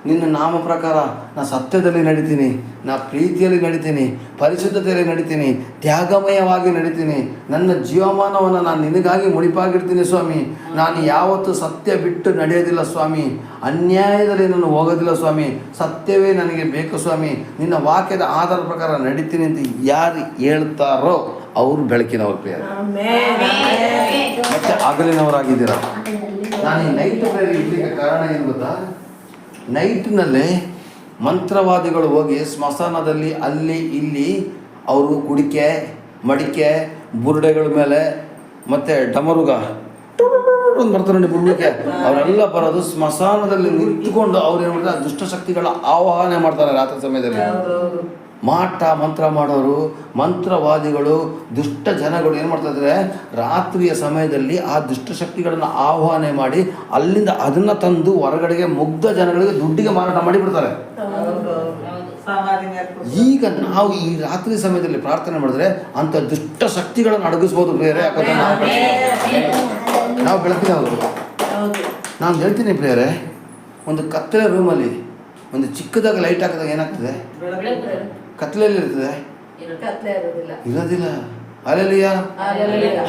ನಿನ್ನ ನಾಮ ಪ್ರಕಾರ ನಾ ಸತ್ಯದಲ್ಲಿ ನಡಿತೀನಿ, ನಾ ಪ್ರೀತಿಯಲ್ಲಿ ನಡಿತೀನಿ, ಪರಿಶುದ್ಧತೆಯಲ್ಲಿ ನಡಿತೀನಿ, ತ್ಯಾಗಮಯವಾಗಿ ನಡಿತೀನಿ. ನನ್ನ ಜೀವಮಾನವನ್ನು ನಾನು ನಿನಗಾಗಿ ಮುಡಿಪಾಗಿರ್ತೀನಿ ಸ್ವಾಮಿ. ನಾನು ಯಾವತ್ತೂ ಸತ್ಯ ಬಿಟ್ಟು ನಡೆಯೋದಿಲ್ಲ ಸ್ವಾಮಿ. ಅನ್ಯಾಯದಲ್ಲಿ ನಾನು ಹೋಗೋದಿಲ್ಲ ಸ್ವಾಮಿ. ಸತ್ಯವೇ ನನಗೆ ಬೇಕು ಸ್ವಾಮಿ. ನಿನ್ನ ವಾಕ್ಯದ ಆಧಾರ ಪ್ರಕಾರ ನಡಿತೀನಿ ಅಂತ ಯಾರು ಹೇಳ್ತಾರೋ ಅವರು ಬೆಳಕಿನವ್ರ ಪ್ರೇಯರ್, ಮತ್ತೆ ಹಗಲಿನವರಾಗಿದ್ದೀರ. ನಾನು ಈ ನೈಟ್ ಪ್ರೇಯರ್ ಇಡ್ಲಿಕ್ಕೆ ಕಾರಣ ಏನು ಗೊತ್ತಾ? ನೈಟ್ನಲ್ಲೇ ಮಂತ್ರವಾದಿಗಳು ಹೋಗಿ ಸ್ಮಶಾನದಲ್ಲಿ ಅಲ್ಲಿ ಇಲ್ಲಿ ಅವರು ಕುಡಿಕೆ ಮಡಿಕೆ ಬುರುಡೆಗಳ ಮೇಲೆ ಮತ್ತು ಡಮರುಗ ಒಂದು ಬರ್ತಾರೆ ನೋಡಿ ಬುರುಡಿಕೆ, ಅವರೆಲ್ಲ ಬರೋದು ಸ್ಮಶಾನದಲ್ಲಿ ನಿಂತ್ಕೊಂಡು ಅವ್ರು ಏನು ಮಾಡ್ತಾರೆ, ದುಷ್ಟಶಕ್ತಿಗಳ ಆವಾಹನೆ ಮಾಡ್ತಾರೆ ರಾತ್ರಿ ಸಮಯದಲ್ಲಿ. ಮಾಟ ಮಂತ್ರ ಮಾಡೋರು, ಮಂತ್ರವಾದಿಗಳು, ದುಷ್ಟ ಜನಗಳು ಏನು ಮಾಡ್ತಾಯಿದ್ದಾರೆ, ರಾತ್ರಿಯ ಸಮಯದಲ್ಲಿ ಆ ದುಷ್ಟಶಕ್ತಿಗಳನ್ನು ಆಹ್ವಾನ ಮಾಡಿ ಅಲ್ಲಿಂದ ಅದನ್ನು ತಂದು ಹೊರಗಡೆಗೆ ಮುಗ್ಧ ಜನಗಳಿಗೆ ದುಡ್ಡಿಗೆ ಮಾರಾಟ ಮಾಡಿಬಿಡ್ತಾರೆ. ಈಗ ನಾವು ಈ ರಾತ್ರಿ ಸಮಯದಲ್ಲಿ ಪ್ರಾರ್ಥನೆ ಮಾಡಿದ್ರೆ ಅಂಥ ದುಷ್ಟ ಶಕ್ತಿಗಳನ್ನು ಅಡಗಿಸ್ಬೋದು ಪ್ರಿಯರೇ. ಯಾಕಂದ್ರೆ ನಾವು ಬೆಳಕಿನವರು. ನಾನು ಹೇಳ್ತೀನಿ ಪ್ರಿಯರೇ, ಒಂದು ಕತ್ತಲೆ ರೂಮಲ್ಲಿ ಒಂದು ಚಿಕ್ಕದಾಗಿ ಲೈಟ್ ಹಾಕಿದಾಗ ಏನಾಗ್ತದೆ? ಕತ್ತಲೆಯಲ್ಲಿ ಇರ್ತದೆ, ಇರೋದಿಲ್ಲ. ಅಲ್ಲೆಲ್ಲಿಯ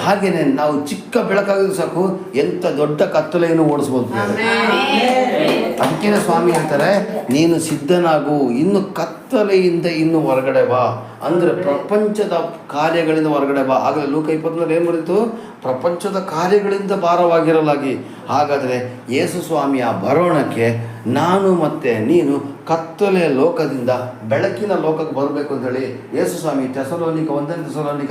ಹಾಗೇನೆ ನಾವು ಚಿಕ್ಕ ಬೆಳಕಾಗಿದ್ರು ಸಾಕು ಎಂಥ ದೊಡ್ಡ ಕತ್ತಲೆಯನ್ನು ಓಡಿಸ್ಬೋದು. ಅದಕ್ಕೇನೆ ಸ್ವಾಮಿ ಹೇಳ್ತಾರೆ, ನೀನು ಸಿದ್ಧನಾಗು, ಇನ್ನು ಕತ್ತಲೆಯಿಂದ ಇನ್ನು ಹೊರಗಡೆ ಬಾ ಅಂದರೆ ಪ್ರಪಂಚದ ಕಾರ್ಯಗಳಿಂದ ಹೊರಗಡೆ ಬಾ. ಆಗಲೇ ಲೂಕ 20 ಏನು ಬರೀತು? ಪ್ರಪಂಚದ ಕಾರ್ಯಗಳಿಂದ ಭಾರವಾಗಿರಲಾಗಿ. ಹಾಗಾದರೆ ಯೇಸು ಸ್ವಾಮಿಯ ಬರೋಣಕ್ಕೆ ನಾನು ಮತ್ತು ನೀನು ಕತ್ತಲೆಯ ಲೋಕದಿಂದ ಬೆಳಕಿನ ಲೋಕಕ್ಕೆ ಬರಬೇಕು ಅಂತೇಳಿ ಯೇಸು ಸ್ವಾಮಿ ಥೆಸಲೋನಿಕ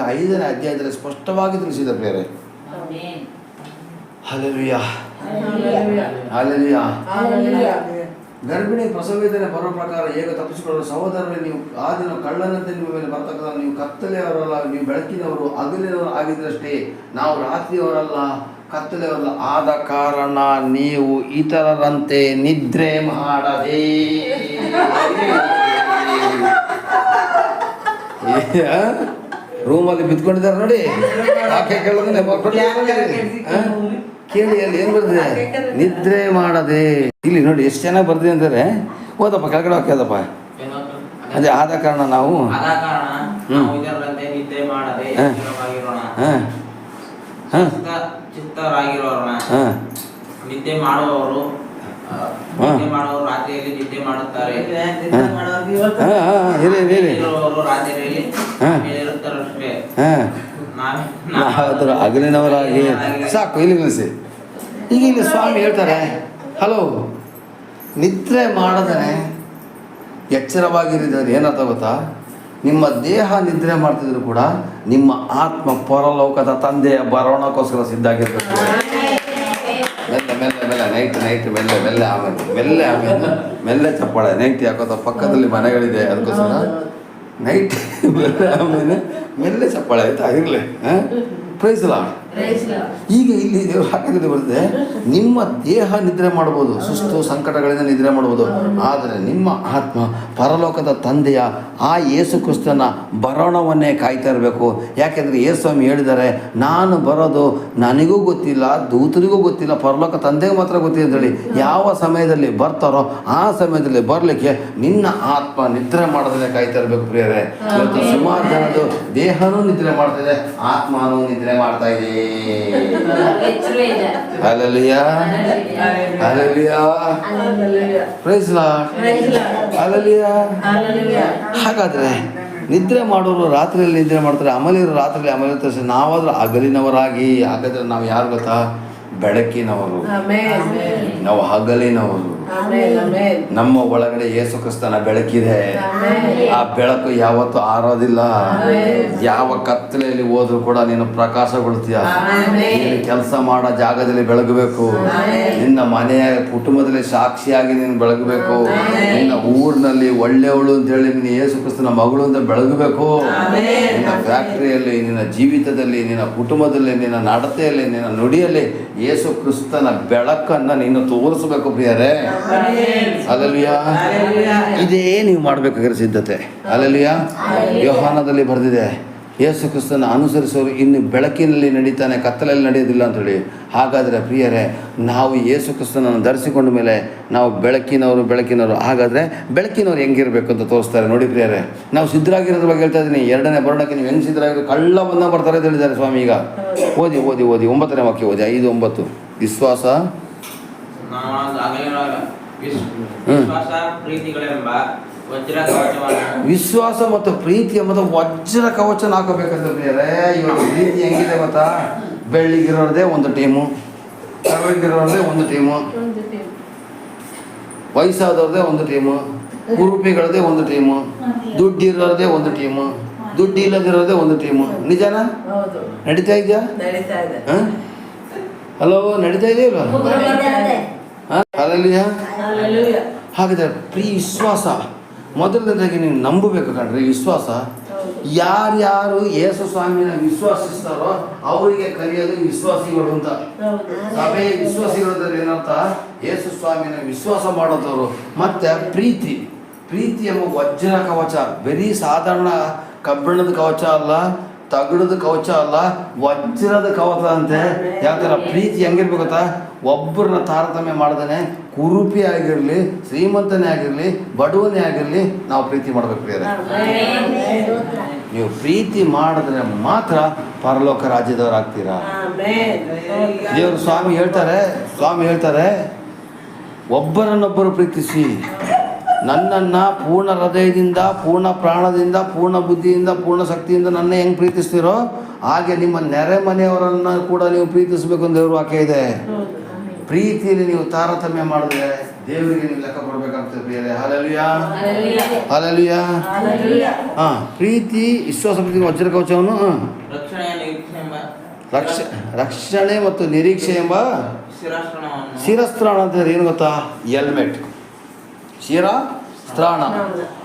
5ನೇ ಅಧ್ಯಾಯದಲ್ಲಿ ಸ್ಪಷ್ಟವಾಗಿ ತಿಳಿಸಿದ ಪ್ರಿಯರೇ. Hallelujah, hallelujah. ಗರ್ಭಿಣಿ ಪ್ರಸವೇದನೆ ಬರೋ ಪ್ರಕಾರ ಹೇಗ ತಪ್ಪಿಸಿಕೊಳ್ಳಲು ಸಹೋದರರೇ, ನೀವು ಆ ದಿನ ಕಳ್ಳನಂತೆ ನಿಮ್ಮ ಮೇಲೆ ಬರ್ತಕ್ಕಂಥ, ನೀವು ಕತ್ತಲೆಯವರಲ್ಲ, ನೀವು ಬೆಳಕಿನವರು, ಹಗಲಿನವರು ಆಗಿದ್ದರಷ್ಟೇ. ನಾವು ರಾತ್ರಿಯವರಲ್ಲ, ಕತ್ತಲೆಯವರಲ್ಲ. ಆದ ಕಾರಣ ನೀವು ಇತರರಂತೆ ನಿದ್ರೆ ಮಾಡದೆ. ರೂಮಲ್ಲಿ ಬಿದ್ಕೊಂಡಿದ್ದಾರೆ ನೋಡಿ, ಆಕೆ ಕೇಳೋದನ್ನೇ ಕೇಳಿ. ಅಲ್ಲಿ ಏನು ಬರ್ದಿದೆ? ನಿದ್ರೆ ಮಾಡದೆ. ಇಲ್ಲಿ ನೋಡಿ ಎಷ್ಟು ಚೆನ್ನಾಗಿ ಬರ್ದಿದೆ ಅಂದರೆ, ಓದಪ್ಪ ಕೆಳಗಡೆ ಹಾಕ್ಯದಪ್ಪ. ಅದೇ ಆದ ಕಾರಣ ನಾವು ನಿದ್ದೆ ಮಾಡುವವರು ರಾತ್ರಿಯಲ್ಲಿ ನಿದ್ದೆ ಮಾಡುತ್ತಾರೆ, ಹಗಲಿನವರಾಗಿ ಸಾಕು. ಇಲ್ಲಿ ನಿಲ್ಲಿಸಿ. ಈಗ ಇಲ್ಲಿ ಸ್ವಾಮಿ ಹೇಳ್ತಾರೆ, ಹಲೋ, ನಿದ್ರೆ ಮಾಡದೇ ಎಚ್ಚರವಾಗಿರಿದರೆ ಏನರ್ಥ ಗೊತ್ತಾ? ನಿಮ್ಮ ದೇಹ ನಿದ್ರೆ ಮಾಡ್ತಿದ್ರು ಕೂಡ ನಿಮ್ಮ ಆತ್ಮ ಪರಲೋಕದ ತಂದೆಯ ಬರೋಣಕ್ಕೋಸ್ಕರ ಸಿದ್ಧಾಗಿರ್ತದೆ. ಮೆಲ್ಲ ಮೆಲ್ಲ ಮೆಲ್ಲ ನೈಟ್ ಮೆಲ್ಲ ಮೆಲ್ಲ ಆಮೇಲೆ ಮೆಲ್ಲ ಚಪ್ಪಾಳೆ. ನೈಟ್ ಯಾಕೋತ ಪಕ್ಕದಲ್ಲಿ ಮನೆಗಳಿದೆ, ಅದಕ್ಕೋಸ್ಕರ ನೈಟ್ ಮೆಲ್ಲ ಆಮೇಲೆ ಮೆಲ್ಲ ಚಪ್ಪಾಳೆ ಆಯ್ತಾ? ಇರಲಿ. Praise Lord. ಈಗ ಇಲ್ಲಿ ದೇವರು ಹಾಕಿದ್ರೆ ಬರುತ್ತೆ, ನಿಮ್ಮ ದೇಹ ನಿದ್ರೆ ಮಾಡ್ಬೋದು, ಸುಸ್ತು ಸಂಕಟಗಳಿಂದ ನಿದ್ರೆ ಮಾಡ್ಬೋದು, ಆದರೆ ನಿಮ್ಮ ಆತ್ಮ ಪರಲೋಕದ ತಂದೆಯ ಆ ಯೇಸು ಕ್ರಿಸ್ತನ ಬರೋಣವನ್ನೇ ಕಾಯ್ತಾ ಇರಬೇಕು. ಯಾಕೆಂದರೆ ಯೇಸು ಸ್ವಾಮಿ ಹೇಳಿದ್ದಾರೆ, ನಾನು ಬರೋದು ನನಗೂ ಗೊತ್ತಿಲ್ಲ, ದೂತರಿಗೂ ಗೊತ್ತಿಲ್ಲ, ಪರಲೋಕ ತಂದೆಗೆ ಮಾತ್ರ ಗೊತ್ತಿದೆ ಅಂತೇಳಿ. ಯಾವ ಸಮಯದಲ್ಲಿ ಬರ್ತಾರೋ ಆ ಸಮಯದಲ್ಲಿ ಬರಲಿಕ್ಕೆ ನಿನ್ನ ಆತ್ಮ ನಿದ್ರೆ ಮಾಡೋದನ್ನೇ ಕಾಯ್ತಾ ಇರಬೇಕು ಪ್ರಿಯರೇ. ಇವತ್ತು ಸುಮಾರು ಜನದು ದೇಹನೂ ನಿದ್ರೆ ಮಾಡ್ತಿದೆ, ಆತ್ಮನೂ ನಿದ್ರೆ ಮಾಡ್ತಾ ಇದೆ. Hallelujah, hallelujah, praise Lord, hallelujah. ಹಾಗಾದ್ರೆ ನಿದ್ರೆ ಮಾಡೋರು ರಾತ್ರಿಯಲ್ಲಿ ನಿದ್ರೆ ಮಾಡ್ತಾರೆ, ಅಮಲಿರು ರಾತ್ರಿಯಲ್ಲಿ ಅಮಲಿರ್ತಾರೆ. ನಾವಾದ್ರೂ ಹಗಲಿನವರಾಗಿ. ಹಾಗಾದ್ರೆ ನಾವು ಯಾರು ಗೊತ್ತಾ? ಬೆಳಕಿನವರು, ನಾವು ಹಗಲಿನವರು. ನಮ್ಮ ಒಳಗಡೆ ಯೇಸು ಕ್ರಿಸ್ತನ ಬೆಳಕಿದೆ. ಆ ಬೆಳಕು ಯಾವತ್ತೂ ಆರೋದಿಲ್ಲ. ಯಾವ ಕತ್ತಲೆಯಲ್ಲಿ ಹೋದ್ರೂ ಕೂಡ ನೀನು ಪ್ರಕಾಶಗೊಳ್ತೀಯ. ನೀನು ಕೆಲಸ ಮಾಡೋ ಜಾಗದಲ್ಲಿ ಬೆಳಗಬೇಕು, ನಿನ್ನ ಮನೆಯ ಕುಟುಂಬದಲ್ಲಿ ಸಾಕ್ಷಿಯಾಗಿ ನೀನು ಬೆಳಗಬೇಕು, ನಿನ್ನ ಊರಿನಲ್ಲಿ ಒಳ್ಳೆಯವಳು ಅಂತೇಳಿ ನೀನು ಯೇಸು ಕ್ರಿಸ್ತನ ಮಗಳು ಅಂತ ಬೆಳಗಬೇಕು. ನಿನ್ನ ಫ್ಯಾಕ್ಟ್ರಿಯಲ್ಲಿ, ನಿನ್ನ ಜೀವಿತದಲ್ಲಿ, ನಿನ್ನ ಕುಟುಂಬದಲ್ಲಿ, ನಿನ್ನ ನಡತೆಯಲ್ಲಿ, ನಿನ್ನ ನುಡಿಯಲ್ಲಿ ಯೇಸು ಕ್ರಿಸ್ತನ ಬೆಳಕನ್ನು ನೀನು ತೋರಿಸಬೇಕು ಪ್ರಿಯರೇ. ಹಲ್ಲೆಲೂಯಾ. ಇದೇ ನೀವು ಮಾಡಬೇಕಾಗಿರೋ ಸಿದ್ಧತೆ. ಹಲ್ಲೆಲೂಯಾ. ಯೋಹಾನದಲ್ಲಿ ಬರೆದಿದೆ, ಯೇಸು ಕ್ರಿಸ್ತನ ಅನುಸರಿಸೋರು ಇನ್ನು ಬೆಳಕಿನಲ್ಲಿ ನಡೀತಾನೆ, ಕತ್ತಲಲ್ಲಿ ನಡೆಯೋದಿಲ್ಲ ಅಂಥೇಳಿ. ಹಾಗಾದರೆ ಪ್ರಿಯರೇ, ನಾವು ಯೇಸು ಕ್ರಿಸ್ತನನ್ನು ಧರಿಸಿಕೊಂಡ ಮೇಲೆ ನಾವು ಬೆಳಕಿನವರು. ಹಾಗಾದರೆ ಬೆಳಕಿನವ್ರು ಹೆಂಗಿರಬೇಕು ಅಂತ ತೋರಿಸ್ತಾರೆ ನೋಡಿ ಪ್ರಿಯರೇ. ನಾವು ಸಿದ್ಧರಾಗಿರೋದ್ರ ಬಗ್ಗೆ ಹೇಳ್ತಾ ಇದ್ದೀನಿ. 2ನೇ ಬರೋಣಕ್ಕೆ ನೀವು ಹೆಂಗೆ ಸಿದ್ಧರಾಗಿರೋ, ಕಳ್ಳ ಬಂದ ಬರ್ತಾರೆ ಅಂತ ಹೇಳಿದ್ದಾರೆ ಸ್ವಾಮಿ. ಈಗ ಓದಿ 9ನೇ ವಾಕ್ಯ ಓದಿ, 5:9. ವಿಶ್ವಾಸ, ವಿಶ್ವಾಸ ಮತ್ತು ಪ್ರೀತಿ ಎಂಬುದು ವಜ್ರ ಕವಚನ ಹಾಕಬೇಕಂತ ಪ್ರಿಯರೇ. ಇವಾಗ ಪ್ರೀತಿ ಹೆಂಗಿದೆ ಗೊತ್ತಾ? ಬೆಳ್ಳಿಗಿರೋದೇ ಒಂದು ಟೀಮು, ಕರ್ರಗಿರೋದೇ ಒಂದು ಟೀಮು, ವಯಸ್ಸಾದವ್ರದೇ ಒಂದು ಟೀಮು, ಕುರುಪಿಗಳದೇ ಒಂದು ಟೀಮು, ದುಡ್ಡಿರೋದೇ ಒಂದು ಟೀಮು, ದುಡ್ಡು ಇಲ್ಲದಿರೋದೇ ಒಂದು ಟೀಮು. ನಿಜನಾ? ನಡೀತಾ ಇದೆಯಾ? ಹಲೋ, ನಡೀತಾ ಇದೆಯಲ್ಲ? ಅಲ್ಲಲ್ಲಿಯ ಹಾಗಾದ್ರೆ ವಿಶ್ವಾಸ ಮೊದಲನೇದಾಗಿ ನೀವು ನಂಬಬೇಕು ಕಣ್ರಿ. ವಿಶ್ವಾಸ, ಯಾರ್ಯಾರು ಯೇಸು ಸ್ವಾಮಿನ ವಿಶ್ವಾಸಿಸ್ತಾರೋ ಅವರಿಗೆ ಕರೆಯೋದು ವಿಶ್ವಾಸಿಗಳು ಅಂತ. ಸಭೆ ವಿಶ್ವಾಸಿಗಳು ಏನಂತ? ಯೇಸು ಸ್ವಾಮಿನ ವಿಶ್ವಾಸ ಮಾಡೋದವರು. ಮತ್ತೆ ಪ್ರೀತಿ ಎಂಬ ವಜ್ರ ಕವಚ, ಬರೀ ಸಾಧಾರಣ ಕಬ್ಬಿಣದ ಕವಚ ಅಲ್ಲ, ತಗಡದ ಕವಚ ಅಲ್ಲ, ವಜ್ರದ ಕವಚ ಅಂತೆ. ಯಾವ ಥರ ಪ್ರೀತಿ ಹೆಂಗಿರ್ಬೇಕು ಗೊತ್ತಾ? ಒಬ್ಬರನ್ನ ತಾರತಮ್ಯ ಮಾಡ್ದೇ, ಕುರುಪಿ ಆಗಿರಲಿ, ಶ್ರೀಮಂತನೇ ಆಗಿರಲಿ, ಬಡವನೇ ಆಗಿರಲಿ, ನಾವು ಪ್ರೀತಿ ಮಾಡ್ಬೇಕು ಪ್ರಿಯರೇ. ನೀವು ಪ್ರೀತಿ ಮಾಡಿದ್ರೆ ಮಾತ್ರ ಪರಲೋಕ ರಾಜ್ಯದವರಾಗ್ತೀರಾ. ದೇವರು ಸ್ವಾಮಿ ಹೇಳ್ತಾರೆ ಒಬ್ಬರನ್ನೊಬ್ಬರು ಪ್ರೀತಿಸಿ, ನನ್ನನ್ನು ಪೂರ್ಣ ಹೃದಯದಿಂದ, ಪೂರ್ಣ ಪ್ರಾಣದಿಂದ, ಪೂರ್ಣ ಬುದ್ಧಿಯಿಂದ, ಪೂರ್ಣ ಶಕ್ತಿಯಿಂದ ನನ್ನ ಹೆಂಗೆ ಪ್ರೀತಿಸ್ತೀರೋ ಹಾಗೆ ನಿಮ್ಮ ನೆರೆ ಮನೆಯವರನ್ನು ಕೂಡ ನೀವು ಪ್ರೀತಿಸಬೇಕು ಅಂತ ದೇವ್ರ ವಾಕ್ಯ ಇದೆ. ಪ್ರೀತಿಯಲ್ಲಿ ನೀವು ತಾರತಮ್ಯ ಮಾಡಿದ್ರೆ ದೇವರಿಗೆ ನೀವು ಲೆಕ್ಕ ಕೊಡಬೇಕಂತ ಬೇರೆ. Hallelujah, hallelujah. ಪ್ರೀತಿ, ವಿಶ್ವಾಸ, ಪ್ರೀತಿ ವಜ್ರ ಕವಚವನ್ನು, ರಕ್ಷಣೆ ಮತ್ತು ನಿರೀಕ್ಷೆ ಎಂಬ ಶಿರಸ್ತ್ರಾಣ ಅಂತ ಏನು ಗೊತ್ತಾ? ಹೆಲ್ಮೆಟ್, ಶಿರಸ್ತ್ರಾಣ.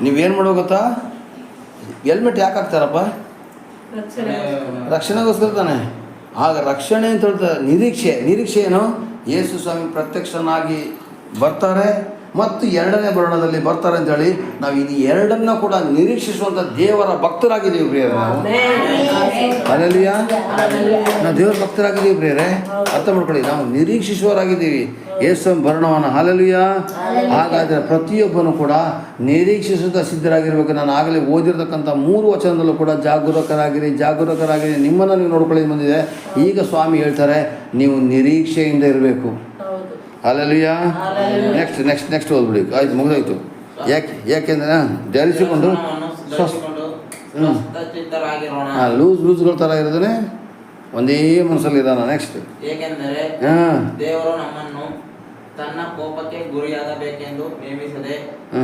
ನೀವೇನು ಮಾಡ್ಬೇಕು ಗೊತ್ತಾ? ಹೆಲ್ಮೆಟ್ ಯಾಕೆ ಹಾಕ್ತಾರಪ್ಪ? ರಕ್ಷಣೆಗೋಸ್ಕರ ತಾನೆ. ಆಗ ರಕ್ಷಣೆ ಅಂತ ಹೇಳ್ತಾರೆ. ನಿರೀಕ್ಷೆ ಏನು? ಯೇಸು ಸ್ವಾಮಿ ಪ್ರತ್ಯಕ್ಷನಾಗಿ ಬರ್ತಾರೆ ಮತ್ತು 2ನೇ ಬರೋಣದಲ್ಲಿ ಬರ್ತಾರೆ ಅಂತೇಳಿ ನಾವು ಇದು ಎರಡನ್ನ ಕೂಡ ನಿರೀಕ್ಷಿಸುವಂಥ ದೇವರ ಭಕ್ತರಾಗಿದ್ದೀವಿ ಪ್ರಿಯರೇ. ನಾವು ಹಲ್ಲೆಲೂಯಾ, ನಾವು ದೇವರ ಭಕ್ತರಾಗಿದ್ದೀವಿ ಪ್ರಿಯರೇ. ಅರ್ಥ ಮಾಡ್ಕೊಳ್ಳಿ, ನಾವು ನಿರೀಕ್ಷಿಸುವವರಾಗಿದ್ದೀವಿ ಯೇಸು ಬರೋಣವನ್ನು. ಹಲ್ಲೆಲೂಯಾ. ಹಾಗಾದರೆ ಪ್ರತಿಯೊಬ್ಬನು ಕೂಡ ನಿರೀಕ್ಷಿಸುತ್ತಾ ಸಿದ್ಧರಾಗಿರ್ಬೇಕು. ನಾನು ಆಗಲೇ ಓದಿರ್ತಕ್ಕಂಥ 3 ವಚನದಲ್ಲೂ ಕೂಡ ಜಾಗರೂಕರಾಗಿರಿ, ನಿಮ್ಮನ್ನು ನೀವು ನೋಡ್ಕೊಳ್ಳಿ ಬಂದಿದೆ. ಈಗ ಸ್ವಾಮಿ ಹೇಳ್ತಾರೆ ನೀವು ನಿರೀಕ್ಷೆಯಿಂದ ಇರಬೇಕು. ಹಲ್ಲೆಲೂಯಾ. ನೆಕ್ಸ್ಟ್ ಓದ್ಬಿಡಿ. ಆಯ್ತು, ಮುಗಿದೋಯ್ತು. ಯಾಕೆಂದ್ರೆ ಧರಿಸಿಕೊಂಡು ಲೂಸ್ಗಳ ಥರ ಇರೋದೇ ಒಂದೇ ಮನಸ್ಸಲ್ಲಿ ಇರೋಣ. ನೆಕ್ಸ್ಟ್, ಏಕೆಂದರೆ ದೇವರು ನಮ್ಮನ್ನು ತನ್ನ ಕೋಪಕ್ಕೆ ಗುರಿಯಾಗಬೇಕೆಂದು ನೇಮಿಸದೆ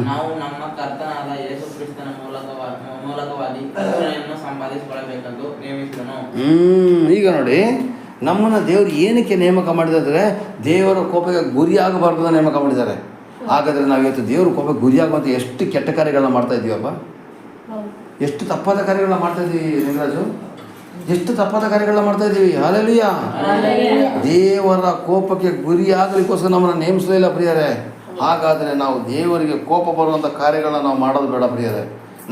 ನಾವು ನಮ್ಮ ಕರ್ತನಾದ ಯೇಸು ಕ್ರಿಸ್ತನ ಮೂಲಕವಾಗಿ ರಕ್ಷಣೆಯನ್ನು ಸಂಪಾದಿಸಿಕೊಳ್ಳಬೇಕೆಂದು ನೇಮಿಸಿದನು. ಈಗ ನೋಡಿ, ನಮ್ಮನ್ನು ದೇವರು ಏನಕ್ಕೆ ನೇಮಕ ಮಾಡಿದರೆ ದೇವರ ಕೋಪಕ್ಕೆ ಗುರಿಯಾಗಬಾರ್ದು ಅಂತ ನೇಮಕ ಮಾಡಿದ್ದಾರೆ. ಹಾಗಾದರೆ ನಾವು ಇವತ್ತು ದೇವರ ಕೋಪಕ್ಕೆ ಗುರಿಯಾಗುವಂಥ ಎಷ್ಟು ಕೆಟ್ಟ ಕಾರ್ಯಗಳನ್ನ ಮಾಡ್ತಾ ಇದ್ದೀವಪ್ಪ, ಎಷ್ಟು ತಪ್ಪಾದ ಕಾರ್ಯಗಳನ್ನ ಮಾಡ್ತಾ ಇದ್ದೀವಿ ನಿಂಗರಾಜು, ಎಷ್ಟು ತಪ್ಪಾದ ಕಾರ್ಯಗಳನ್ನ ಮಾಡ್ತಾ ಇದ್ದೀವಿ. ಹಲ್ಲೆಲೂಯಾ. ದೇವರ ಕೋಪಕ್ಕೆ ಗುರಿಯಾಗಲಿಕ್ಕೋಸ್ಕರ ನಮ್ಮನ್ನು ನೇಮಿಸಲಿಲ್ಲ ಪ್ರಿಯರೇ. ಹಾಗಾದರೆ ನಾವು ದೇವರಿಗೆ ಕೋಪ ಬರುವಂಥ ಕಾರ್ಯಗಳನ್ನ ನಾವು ಮಾಡೋದು ಬೇಡ ಪ್ರಿಯರೇ.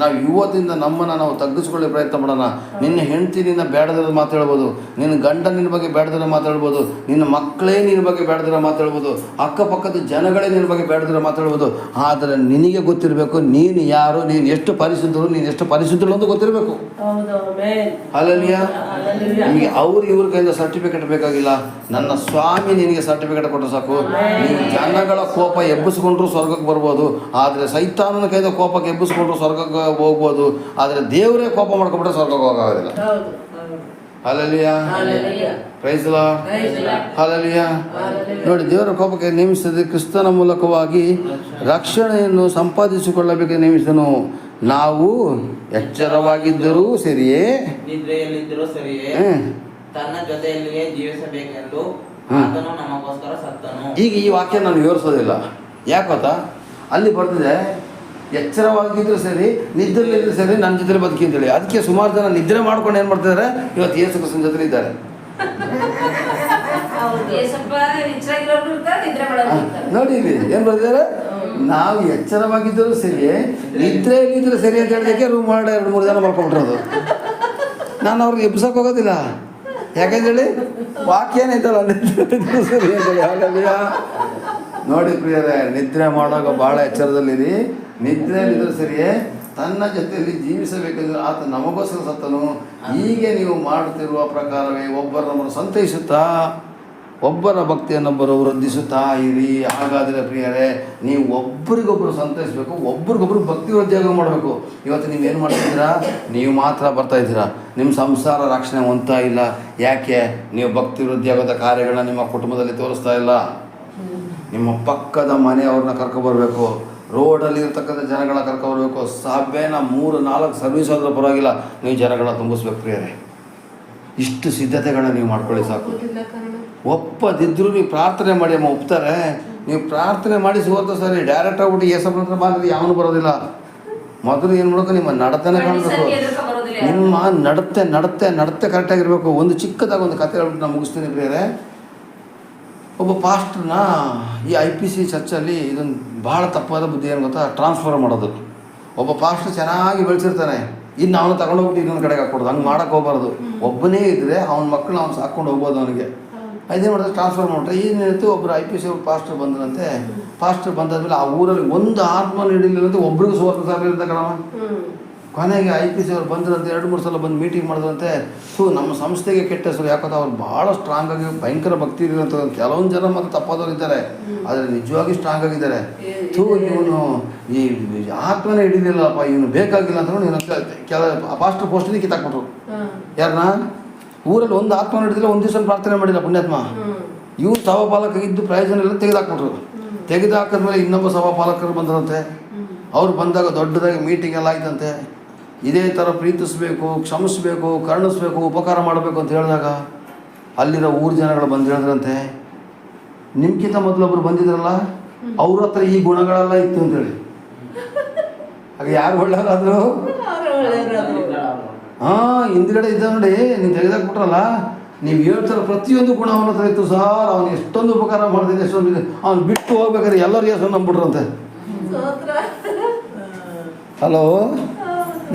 ನಾವು ಇವತ್ತಿಂದ ನಮ್ಮನ್ನು ನಾವು ತಗ್ಗಿಸ್ಕೊಳ್ಳಿ ಪ್ರಯತ್ನ ಮಾಡೋಣ. ನಿನ್ನ ಹೆಂಡತಿ ನಿನ್ನ ಬೇಡದಿರೋ ಮಾತಾಡ್ಬೋದು, ನಿನ್ನ ಗಂಡ ನಿನ್ನ ಬಗ್ಗೆ ಬೇಡದಿರೋ ಮಾತಾಡ್ಬೋದು, ನಿನ್ನ ಮಕ್ಕಳೇ ನಿನ್ನ ಬಗ್ಗೆ ಬೇಡದಿರೋ ಮಾತಾಡ್ಬೋದು, ಅಕ್ಕಪಕ್ಕದ ಜನಗಳೇ ನಿನ್ನ ಬಗ್ಗೆ ಬೇಡದಿರೋ ಮಾತಾಡ್ಬೋದು. ಆದರೆ ನಿನಗೆ ಗೊತ್ತಿರಬೇಕು ನೀನು ಯಾರು, ನೀನು ಎಷ್ಟು ಪರಿಶುದ್ಧರು ಅಂತ ಗೊತ್ತಿರಬೇಕು. ಹಲ್ಲೆಲೂಯಾ. ನಿಮಗೆ ಇವ್ರ ಕೈಯಿಂದ ಸರ್ಟಿಫಿಕೇಟ್ ಬೇಕಾಗಿಲ್ಲ. ನನ್ನ ಸ್ವಾಮಿ ನಿನಗೆ ಸರ್ಟಿಫಿಕೇಟ್ ಕೊಟ್ಟರೆ ಸಾಕು. ನೀವು ಜನಗಳ ಕೋಪ ಎಬ್ಬಿಸ್ಕೊಂಡ್ರು ಸ್ವರ್ಗಕ್ಕೆ ಬರ್ಬೋದು, ಆದರೆ ಸೈತಾನನ ಕೈಯಿಂದ ಕೋಪಕ್ಕೆ ಎಬ್ಬಿಸ್ಕೊಂಡ್ರು ಸ್ವರ್ಗಕ್ಕೆ ಹೋಗ್ಬೋದು. ಆದರೆ ದೇವರೇ ಕೋಪ ಮಾಡ್ಕೊಂಡ್ಬಿಟ್ರೆ ಸ್ವರ್ಗಕ್ಕೆ ಹೋಗೋದಿಲ್ಲ. Hallelujah, praise the Lord, hallelujah. ನೋಡಿ, ದೇವರ ಕೋಪಕ್ಕೆ ನೇಮಿಸಿದ ಕ್ರಿಸ್ತನ ಮೂಲಕವಾಗಿ ರಕ್ಷಣೆಯನ್ನು ಸಂಪಾದಿಸಿಕೊಳ್ಳಬೇಕು ನೇಮಿಸಿದನು. ನಾವು ಎಚ್ಚರವಾಗಿದ್ದರೂ ಸರಿಯೇ, ನಿದ್ರೆಯಲ್ಲಿದ್ದರೂ ಸರಿಯೇ, ತನ್ನ ಜೊತೆಯಲ್ಲಿಯೇ ಜೀವಿಸಬೇಕೆಂದು ಆತನು ನಮಗೋಸ್ಕರ ಸತ್ತನು. ಈಗ ಈ ವಾಕ್ಯ ನಾನು ವಿವರಿಸೋದಿಲ್ಲ. ಯಾಕೆ ಗೊತ್ತಾ? ಅಲ್ಲಿ ಬರ್ತಿದೆ ಎಚ್ಚರವಾಗಿದ್ದರೂ ಸರಿ, ನಿದ್ರೆಯಲ್ಲಿದ್ದರೂ ಸರಿ, ನನ್ನ ಜೊತೆ ಬದುಕಿಂತೇಳಿ. ಅದಕ್ಕೆ ಸುಮಾರು ಜನ ನಿದ್ರೆ ಮಾಡ್ಕೊಂಡು ಏನು ಮಾಡ್ತಿದ್ದಾರೆ, ಇವತ್ತು ಯೇಸು ಕ್ರಿಸ್ತನ ಜೊತೆ ಇದ್ದಾರೆ. ನೋಡಿ ಇಲ್ಲಿ ಏನು ಬರ್ತಿದ್ದಾರೆ, ನಾವು ಎಚ್ಚರವಾಗಿದ್ದರೂ ಸರಿ, ನಿದ್ರೆಯಲ್ಲಿದ್ದರೂ ಸರಿ ಅಂತ ಹೇಳೋದಕ್ಕೆ ರೂಮ್ ಮಾಡಿ 2-3 ಜನ ಮಾಡ್ಕೊಂಡ್ಬಿಟ್ರೋದು. ನಾನು ಅವ್ರಿಗೆ ಎಬ್ಸಕ್ಕೆ ಹೋಗೋದಿಲ್ಲ. ಯಾಕಂದೇಳಿ ವಾಕ್ಯ ಏನೈತಲ್ಲ ನಿದ್ರೆ ಸರಿ ಅಂತೇಳಿ. ಹಾಗಲ್ಲ ನೋಡಿ ಪ್ರಿಯರೇ, ನಿದ್ರೆ ಮಾಡುವಾಗ ಭಾಳ ಎಚ್ಚರದಲ್ಲಿರಿ. ನಿದ್ರೆಯಲ್ಲಿದ್ದರೆ ಸರಿಯೇ, ತನ್ನ ಜೊತೆಯಲ್ಲಿ ಜೀವಿಸಬೇಕೆಂದರೆ ಆತ ನಮಗೋಸ್ಕರ ಸತ್ತನು. ಹೀಗೆ ನೀವು ಮಾಡುತ್ತಿರುವ ಪ್ರಕಾರವೇ ಒಬ್ಬರನ್ನೊಬ್ಬರು ಸಂತೈಸುತ್ತಾ ಒಬ್ಬರ ಭಕ್ತಿಯನ್ನೊಬ್ಬರು ವೃದ್ಧಿಸುತ್ತಾ ಇರಿ. ಹಾಗಾದರೆ ಪ್ರಿಯರೇ, ನೀವು ಒಬ್ಬರಿಗೊಬ್ಬರು ಸಂತೈಸಬೇಕು, ಒಬ್ರಿಗೊಬ್ರು ಭಕ್ತಿ ಉದ್ಯೋಗ ಮಾಡಬೇಕು. ಇವತ್ತು ನೀವೇನು ಮಾಡ್ತಿದ್ದೀರಾ? ನೀವು ಮಾತ್ರ ಬರ್ತಾಯಿದ್ದೀರಾ, ನಿಮ್ಮ ಸಂಸಾರ ರಕ್ಷಣೆ ಹೊಂದ್ತಾ ಇಲ್ಲ. ಯಾಕೆ? ನೀವು ಭಕ್ತಿ ಉದ್ಯೋಗದ ಕಾರ್ಯಗಳನ್ನ ನಿಮ್ಮ ಕುಟುಂಬದಲ್ಲಿ ತೋರಿಸ್ತಾ ಇಲ್ಲ. ನಿಮ್ಮ ಪಕ್ಕದ ಮನೆಯವ್ರನ್ನ ಕರ್ಕೊಬರ್ಬೇಕು, ರೋಡಲ್ಲಿ ಇರ್ತಕ್ಕಂಥ ಜನಗಳ ಕರ್ಕೊಬರ್ಬೇಕು. ಸಭೆನ 3-4 ಸರ್ವಿಸ್ ಆದರೂ ಪರವಾಗಿಲ್ಲ, ನೀವು ಜನಗಳ ತುಂಬಿಸ್ಬೇಕು ಪ್ರಿಯರೇ. ಇಷ್ಟು ಸಿದ್ಧತೆಗಳನ್ನ ನೀವು ಮಾಡ್ಕೊಳ್ಳಿ ಸಾಕು. ಒಪ್ಪದಿದ್ದರೂ ನೀವು ಪ್ರಾರ್ಥನೆ ಮಾಡಿ ಅಮ್ಮ, ಒಪ್ತಾರೆ. ನೀವು ಪ್ರಾರ್ಥನೆ ಮಾಡಿ ಸೋತ ಸರಿ ಡೈರೆಕ್ಟ್ ಆಗ್ಬಿಟ್ಟು ಏಸಪ್ಪ ಹತ್ರ ಬಂದರೆ ಯಾವನು ಬರೋದಿಲ್ಲ. ಮೊದಲು ಏನು ಮಾಡಬೇಕು? ನಿಮ್ಮ ನಡತೆನೇ ಕಾಣಬೇಕು. ನಿಮ್ಮ ನಡತೆ ಕರೆಕ್ಟಾಗಿರ್ಬೇಕು. ಒಂದು ಚಿಕ್ಕದಾಗಿ ಒಂದು ಕತೆ ಹೇಳ್ಬಿಟ್ಟು ನಾನು ಮುಗಿಸ್ತೀನಿ ಪ್ರಿಯರೇ. ಒಬ್ಬ ಪಾಸ್ಟ್ರನ್ನ ಈ IPC ಚರ್ಚಲ್ಲಿ ಇದೊಂದು ಭಾಳ ತಪ್ಪಾದ ಬುದ್ಧಿ ಏನು ಗೊತ್ತಾ? ಟ್ರಾನ್ಸ್ಫರ್ ಮಾಡೋದು. ಒಬ್ಬ ಪಾಸ್ಟ್ರ್ ಚೆನ್ನಾಗಿ ಬೆಳೆಸಿರ್ತಾನೆ, ಇನ್ನು ಅವನು ತಗೊಂಡೋಗ್ಬಿಟ್ಟು ಇನ್ನೊಂದು ಕಡೆಗೆ ಹಾಕ್ಕೊಡೋದು. ಹಂಗೆ ಮಾಡೋಕ್ಕೆ ಹೋಗ್ಬಾರ್ದು. ಒಬ್ಬನೇ ಇದ್ದರೆ ಅವನ ಮಕ್ಕಳನ್ನ ಅವ್ನು ಸಾಕ್ಕೊಂಡು ಹೋಗ್ಬೋದು ಅವನಿಗೆ. ಇದೇನು ಮಾಡಿದ್ರೆ ಟ್ರಾನ್ಸ್ಫರ್ ಮಾಡ್ರೆ ಏನಿತ್ತು, ಒಬ್ಬರು IPC ಪಾಸ್ಟ್ರ್ ಬಂದ್ರಂತೆ. ಪಾಸ್ಟ್ರ್ ಬಂದಾದ್ಮೇಲೆ ಆ ಊರಲ್ಲಿ ಒಂದು ಆತ್ಮ ಹಿಡಿಲಿಲ್ಲಂತೆ, ಒಬ್ರಿಗೂ ಸುವಾರ್ತೆ ಸಾರಿಲ್ಲ ಕಣವ. ಕೊನೆಗೆ IPC ಅವ್ರು ಬಂದ್ರಂತೆ, 2-3 ಸಲ ಬಂದು ಮೀಟಿಂಗ್ ಮಾಡಿದ್ರಂತೆ. ನಮ್ಮ ಸಂಸ್ಥೆಗೆ ಕೆಟ್ಟ ಹೆಸರು. ಯಾಕಂದ್ರೆ ಅವ್ರು ಭಾಳ ಸ್ಟ್ರಾಂಗ್ ಆಗಿ ಭಯಂಕರ ಭಕ್ತಿ ಇರೋಂಥ ಕೆಲವೊಂದು ಜನ ಮತ್ತು ತಪ್ಪಾದವ್ರು ಇದ್ದಾರೆ, ಆದರೆ ನಿಜವಾಗಿ ಸ್ಟ್ರಾಂಗ್ ಆಗಿದ್ದಾರೆ. ಇವನು ಈ ಆತ್ಮನೇ ಹಿಡಿಲಿಲ್ಲಪ್ಪ, ಇವನು ಬೇಕಾಗಿಲ್ಲ ಅಂತ ಇವನು ಕೆಲ ಪಾಸ್ಟರ್ ಪೋಸ್ಟಿಗೆ ಕಿತ್ತಾಕ್ಬಿಟ್ರು. ಯಾರನ್ನ? ಊರಲ್ಲಿ ಒಂದು ಆತ್ಮ ಹಿಡಿದಿಲ್ಲ, ಒಂದು ದಿವಸ ಪ್ರಾರ್ಥನೆ ಮಾಡಿಲ್ಲ ಪುಣ್ಯಾತ್ಮ. ಇವ್ರು ಸಭಾಪಾಲಕ ಇದ್ದು ಪ್ರಯೋಜನ ಇಲ್ಲ, ತೆಗೆದಾಕ್ಬಿಟ್ರು. ತೆಗೆದಾಕಿದ್ಮೇಲೆ ಇನ್ನೊಬ್ಬ ಸಭಾಪಾಲಕರು ಬಂದರಂತೆ. ಅವ್ರು ಬಂದಾಗ ದೊಡ್ಡದಾಗಿ ಮೀಟಿಂಗ್ ಎಲ್ಲ ಆಯ್ತಂತೆ. ಇದೇ ಥರ ಪ್ರೀತಿಸಬೇಕು, ಕ್ಷಮಿಸಬೇಕು, ಕರುಣಿಸ್ಬೇಕು, ಉಪಕಾರ ಮಾಡಬೇಕು ಅಂತ ಹೇಳಿದಾಗ ಅಲ್ಲಿರೋ ಊರು ಜನಗಳು ಬಂದು ಹೇಳಿದ್ರಂತೆ, ನಿಮ್ಗಿಂತ ಮೊದಲೊಬ್ರು ಬಂದಿದ್ರಲ್ಲ, ಅವ್ರ ಹತ್ರ ಈ ಗುಣಗಳೆಲ್ಲ ಇತ್ತು ಅಂತೇಳಿ. ಆಗ ಯಾರು ಒಳ್ಳೆಯದಾದ್ರು? ಹಿಂದ್ಗಡೆ ಇದ್ದ ನೋಡಿ, ನೀವು ತೆಗೆದಾಕ್ಬಿಟ್ರಲ್ಲ, ನೀವು ಹೇಳ್ತಾರೆ ಪ್ರತಿಯೊಂದು ಗುಣ ಅವನ ಹತ್ರ ಇತ್ತು ಸರ್. ಅವನು ಎಷ್ಟೊಂದು ಉಪಕಾರ ಮಾಡ್ತಿದ್ದೆ, ಎಷ್ಟೊಂದು. ಅವ್ನು ಬಿಟ್ಟು ಹೋಗ್ಬೇಕಾದ್ರೆ ಎಲ್ಲರೂ ಹೆಸರು ನಂಬಿಟ್ರಂತೆ. ಹಲೋ,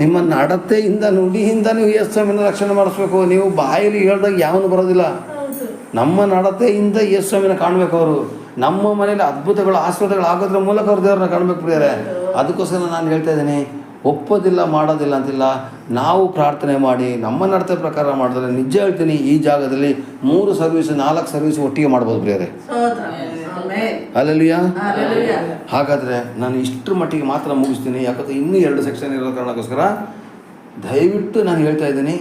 ನಿಮ್ಮ ನಡತೆಯಿಂದ ನುಡಿಯಿಂದ ನೀವು ಯೇಸುವಿನ ರಕ್ಷಣೆ ಮಾಡಿಸ್ಬೇಕು. ನೀವು ಬಾಯಲ್ಲಿ ಹೇಳ್ದಾಗ ಯಾವನು ಬರೋದಿಲ್ಲ. ನಮ್ಮ ನಡತೆಯಿಂದ ಯೇಸುವಿನ ಕಾಣಬೇಕು. ಅವರು ನಮ್ಮ ಮನೇಲಿ ಅದ್ಭುತಗಳು, ಆಶೀರ್ವಾದಗಳು ಆಗೋದ್ರ ಮೂಲಕ ಅವ್ರ ದೇವ್ರನ್ನ ಕಾಣಬೇಕು ಪ್ರಿಯರೇ. ಅದಕ್ಕೋಸ್ಕರ ನಾನು ಹೇಳ್ತಾ ಇದ್ದೀನಿ, ಒಪ್ಪೋದಿಲ್ಲ ಮಾಡೋದಿಲ್ಲ ಅಂತಿಲ್ಲ. ನಾವು ಪ್ರಾರ್ಥನೆ ಮಾಡಿ ನಮ್ಮ ನಡತೆ ಪ್ರಕಾರ ಮಾಡಿದ್ರೆ ನಿಜ ಹೇಳ್ತೀನಿ, ಈ ಜಾಗದಲ್ಲಿ 3 ಸರ್ವಿಸ್ 4 ಸರ್ವಿಸ್ ಒಟ್ಟಿಗೆ ಮಾಡ್ಬೋದು ಪ್ರಿಯರೇ. ಹಲ್ಲೆಲೂಯಾ. ಹಾಗಾದರೆ ನಾನು ಇಷ್ಟರ ಮಟ್ಟಿಗೆ ಮಾತ್ರ ಮುಗಿಸ್ತೀನಿ. ಯಾಕಂದರೆ ಇನ್ನೂ 2 ಸೆಕ್ಷನ್ ಇರೋ ಕಾರಣಕ್ಕೋಸ್ಕರ ದಯವಿಟ್ಟು ನಾನು ಹೇಳ್ತಾ ಇದ್ದೀನಿ,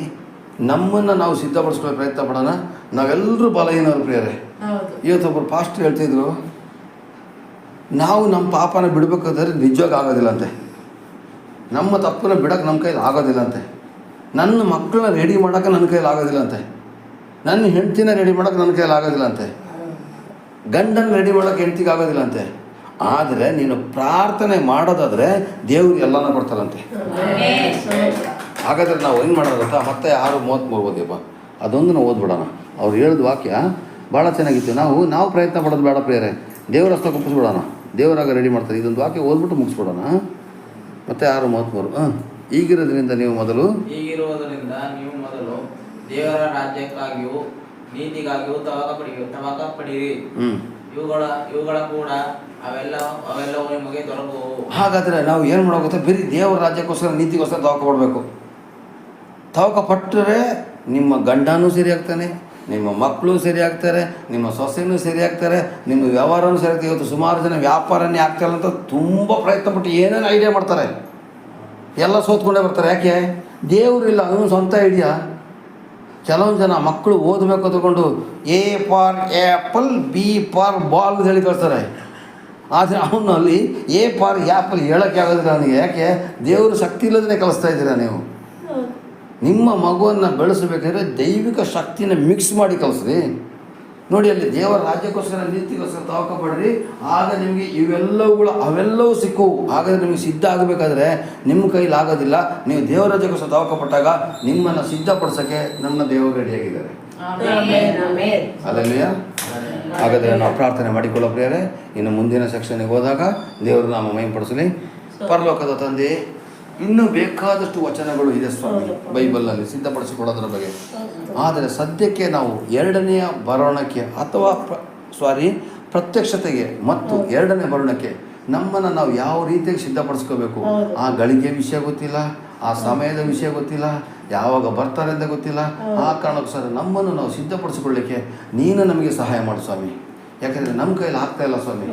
ನಮ್ಮನ್ನು ನಾವು ಸಿದ್ಧಪಡಿಸ್ಕೊಳ್ಳೋ ಪ್ರಯತ್ನ ಪಡೋಣ. ನಾವೆಲ್ಲರೂ ಬಲಹೀನವರು ಪ್ರಿಯರೇ. ಇವತ್ತೊಬ್ಬರು ಪಾಸ್ಟರ್ ಹೇಳ್ತಿದ್ರು, ನಾವು ನಮ್ಮ ಪಾಪನ ಬಿಡಬೇಕಾದ್ರೆ ನಿಜವಾಗಿ ಆಗೋದಿಲ್ಲ ಅಂತೆ. ನಮ್ಮ ತಪ್ಪನ್ನ ಬಿಡೋಕ್ಕೆ ನಮ್ಮ ಕೈಲಿ ಆಗೋದಿಲ್ಲ ಅಂತೆ. ನನ್ನ ಮಕ್ಕಳನ್ನ ರೆಡಿ ಮಾಡೋಕ್ಕೆ ನನ್ನ ಕೈಲಿ ಆಗೋದಿಲ್ಲ ಅಂತೆ. ನನ್ನ ಹೆಂಡ್ತಿನ ರೆಡಿ ಮಾಡೋಕ್ಕೆ ನನ್ನ ಕೈಲಿ ಆಗೋದಿಲ್ಲ ಅಂತೆ. ಗಂಡನ ರೆಡಿ ಮಾಡೋಕ್ಕೆ ಹೆಂಡ್ತಿಗೆ ಆಗೋದಿಲ್ಲ ಅಂತೆ. ಆದರೆ ನೀನು ಪ್ರಾರ್ಥನೆ ಮಾಡೋದಾದರೆ ದೇವ್ರು ಎಲ್ಲನೂ ಕೊಡ್ತಾರಂತೆ. ಹಾಗಾದರೆ ನಾವು ಏನು ಮಾಡೋದು ಗೊತ್ತಾ? ಮತ್ತೆ 6:33 ಓದಿಯಪ್ಪ, ಅದೊಂದು ಓದ್ಬಿಡೋಣ. ಅವ್ರು ಹೇಳಿದ ವಾಕ್ಯ ಭಾಳ ಚೆನ್ನಾಗಿತ್ತು. ನಾವು ಪ್ರಯತ್ನ ಪಡೋದು ಬೇಡ ಪ್ರಿಯರೇ, ದೇವ್ರ ಹಸ್ತ ಒಪ್ಪಿಸ್ಬಿಡೋಣ. ದೇವರಾಗ ರೆಡಿ ಮಾಡ್ತಾರೆ. ಇದೊಂದು ವಾಕ್ಯ ಓದ್ಬಿಟ್ಟು ಮುಗಿಸ್ಬಿಡೋಣ. ಮತ್ತೆ 6:33 ಈಗಿರೋದ್ರಿಂದ ನೀವು ಮೊದಲು ದೇವರ ರಾಜ್ಯಕ್ಕಾಗಿಯೂ ನೀತಿಗಾಗಿಯೂ ತವಕ ಪಡಿರಿ. ಇವುಗಳ ಕೂಡ ಅವೆಲ್ಲವೂ ನಿಮಗೆ ದೊರಕುವು. ಹಾಗಾದರೆ ನಾವು ಏನು ಮಾಡೋಗುತ್ತೆ? ಬರೀ ದೇವರ ರಾಜ್ಯಕ್ಕೋಸ್ಕರ ನೀತಿಗೋಸ್ಕರ ತವಕ ಪಡಬೇಕು. ತವಕ ಪಟ್ಟರೆ ನಿಮ್ಮ ಗಂಡನೂ ಸರಿ ಆಗ್ತಾನೆ, ನಿಮ್ಮ ಮಕ್ಕಳು ಸರಿ ಆಗ್ತಾರೆ, ನಿಮ್ಮ ಸೊಸೆನೂ ಸರಿ ಆಗ್ತಾರೆ, ನಿಮ್ಮ ವ್ಯವಹಾರನೂ ಸರಿ ಆಗ್ತದೆ. ಇವತ್ತು ಸುಮಾರು ಜನ ವ್ಯಾಪಾರನೇ ಆಗ್ತಾಯಿಲ್ಲ ಅಂತ ತುಂಬ ಪ್ರಯತ್ನ ಪಟ್ಟು ಏನೇನು ಐಡಿಯಾ ಮಾಡ್ತಾರೆ, ಎಲ್ಲ ಸೋತ್ಕೊಂಡೇ ಬರ್ತಾರೆ. ಯಾಕೆ? ದೇವರಿಲ್ಲ, ಅವನು ಸ್ವಂತ ಐಡಿಯಾ. ಕೆಲವೊಂದು ಜನ ಮಕ್ಕಳು ಓದಬೇಕು ತಗೊಂಡು A for apple, B for ball ಹೇಳಿ ಕಳಿಸ್ತಾರೆ. ಆದರೆ ಅವನಲ್ಲಿ A ಫಾರ್ ಆ್ಯಪಲ್ ಹೇಳೋಕ್ಕೆ ಆಗೋದಿಲ್ಲ ಅವನಿಗೆ. ಯಾಕೆ? ದೇವರು ಶಕ್ತಿ ಇಲ್ಲದೇ ಕಲಿಸ್ತಾ ಇದ್ದೀರಾ ನೀವು. ನಿಮ್ಮ ಮಗುವನ್ನು ಬೆಳೆಸಬೇಕಾದ್ರೆ ದೈವಿಕ ಶಕ್ತಿನ ಮಿಕ್ಸ್ ಮಾಡಿ ಕಲಿಸ್ರಿ. ನೋಡಿ, ಅಲ್ಲಿ ದೇವರ ರಾಜ್ಯಕ್ಕೋಸ್ಕರ ನೀತಿಗೋಸ್ಕರ ತವಕ ಪಡ್ರಿ. ಆಗ ನಿಮಗೆ ಅವೆಲ್ಲವೂ ಸಿಕ್ಕವು. ಹಾಗಾದರೆ ನಿಮಗೆ ಸಿದ್ಧ ಆಗಬೇಕಾದ್ರೆ ನಿಮ್ಮ ಕೈಲಿ ಆಗೋದಿಲ್ಲ. ನೀವು ದೇವರ ರಾಜ್ಯಕ್ಕೋಸ್ಕರ ತವಕ ಪಟ್ಟಾಗ ನಿಮ್ಮನ್ನು ಸಿದ್ಧಪಡಿಸೋಕ್ಕೆ ನನ್ನ ದೇವರು ರೆಡಿಯಾಗಿದ್ದಾರೆ. ಹಲ್ಲೆಲೂಯಾ. ಹಾಗಾದರೆ ನಾವು ಪ್ರಾರ್ಥನೆ ಮಾಡಿಕೊಳ್ಳೋ ಪ್ರಿಯರೇ, ಇನ್ನು ಮುಂದಿನ ಸೆಕ್ಷನ್ಗೆ ಹೋದಾಗ ದೇವರು ನಾಮ ಮಹಿಮೆಪಡಿಸಲಿ. ಪರಲೋಕದ ತಂದೆ, ಇನ್ನೂ ಬೇಕಾದಷ್ಟು ವಚನಗಳು ಇದೆ ಸ್ವಾಮಿ ಬೈಬಲಲ್ಲಿ ಸಿದ್ಧಪಡಿಸಿಕೊಡೋದ್ರ ಬಗ್ಗೆ. ಆದರೆ ಸದ್ಯಕ್ಕೆ ನಾವು ಎರಡನೆಯ ಬರೋಣಕ್ಕೆ ಅಥವಾ ಪ್ರತ್ಯಕ್ಷತೆಗೆ ಮತ್ತು ಎರಡನೇ ಬರೋಣಕ್ಕೆ ನಮ್ಮನ್ನು ನಾವು ಯಾವ ರೀತಿಯಾಗಿ ಸಿದ್ಧಪಡಿಸ್ಕೋಬೇಕು, ಆ ಗಳಿಗೆ ವಿಷಯ ಗೊತ್ತಿಲ್ಲ, ಆ ಸಮಯದ ವಿಷಯ ಗೊತ್ತಿಲ್ಲ, ಯಾವಾಗ ಬರ್ತಾರೆ ಅಂತ ಗೊತ್ತಿಲ್ಲ. ಆ ಕಾರಣಕ್ಕೋಸ್ಕರ ನಮ್ಮನ್ನು ನಾವು ಸಿದ್ಧಪಡಿಸಿಕೊಳ್ಳಿಕ್ಕೆ ನೀನು ನಮಗೆ ಸಹಾಯ ಮಾಡು ಸ್ವಾಮಿ. ಯಾಕಂದರೆ ನಮ್ಮ ಕೈಯಲ್ಲಿ ಆಗ್ತಾ ಇಲ್ಲ ಸ್ವಾಮಿ.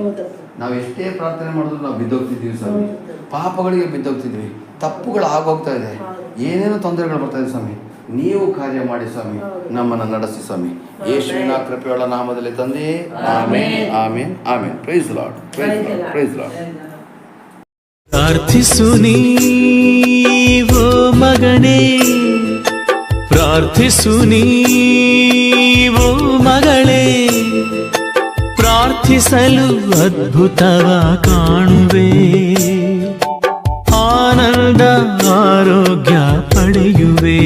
ನಾವು ಎಷ್ಟೇ ಪ್ರಾರ್ಥನೆ ಮಾಡಿದ್ರು ನಾವು ಬಿದ್ದೋಗ್ತಿದ್ದೀವಿ ಸ್ವಾಮಿ, ಪಾಪಗಳಿಗೆ ಬಿದ್ದೋಗ್ತಿದ್ವಿ, ತಪ್ಪುಗಳು ಆಗೋಗ್ತಾ ಇದೆ, ಏನೇನೋ ತೊಂದರೆಗಳು ಬರ್ತಾ ಇದೆ ಸ್ವಾಮಿ. ನೀವು ಕಾರ್ಯ ಮಾಡಿ ಸ್ವಾಮಿ, ನಮ್ಮನ್ನು ನಡೆಸಿ ಸ್ವಾಮಿ. ಯೇಸುವಿನ ಕೃಪೆಯುಳ್ಳ ನಾಮದಲ್ಲಿ ತಂದೆ, amen amen amen. Praise Lord, praise Lord, praise Lord. ಪ್ರಾರ್ಥಿಸು ನೀವೋ ಮಗನೇ, ಪ್ರಾರ್ಥಿಸು ನೀವೋ ಮಗಳೇ, ಪ್ರಾರ್ಥಿಸಲು ಅದ್ಭುತವ ಕಾಣುವೆ, ಆನಂದ ಆರೋಗ್ಯ ಪಡೆಯುವೆ.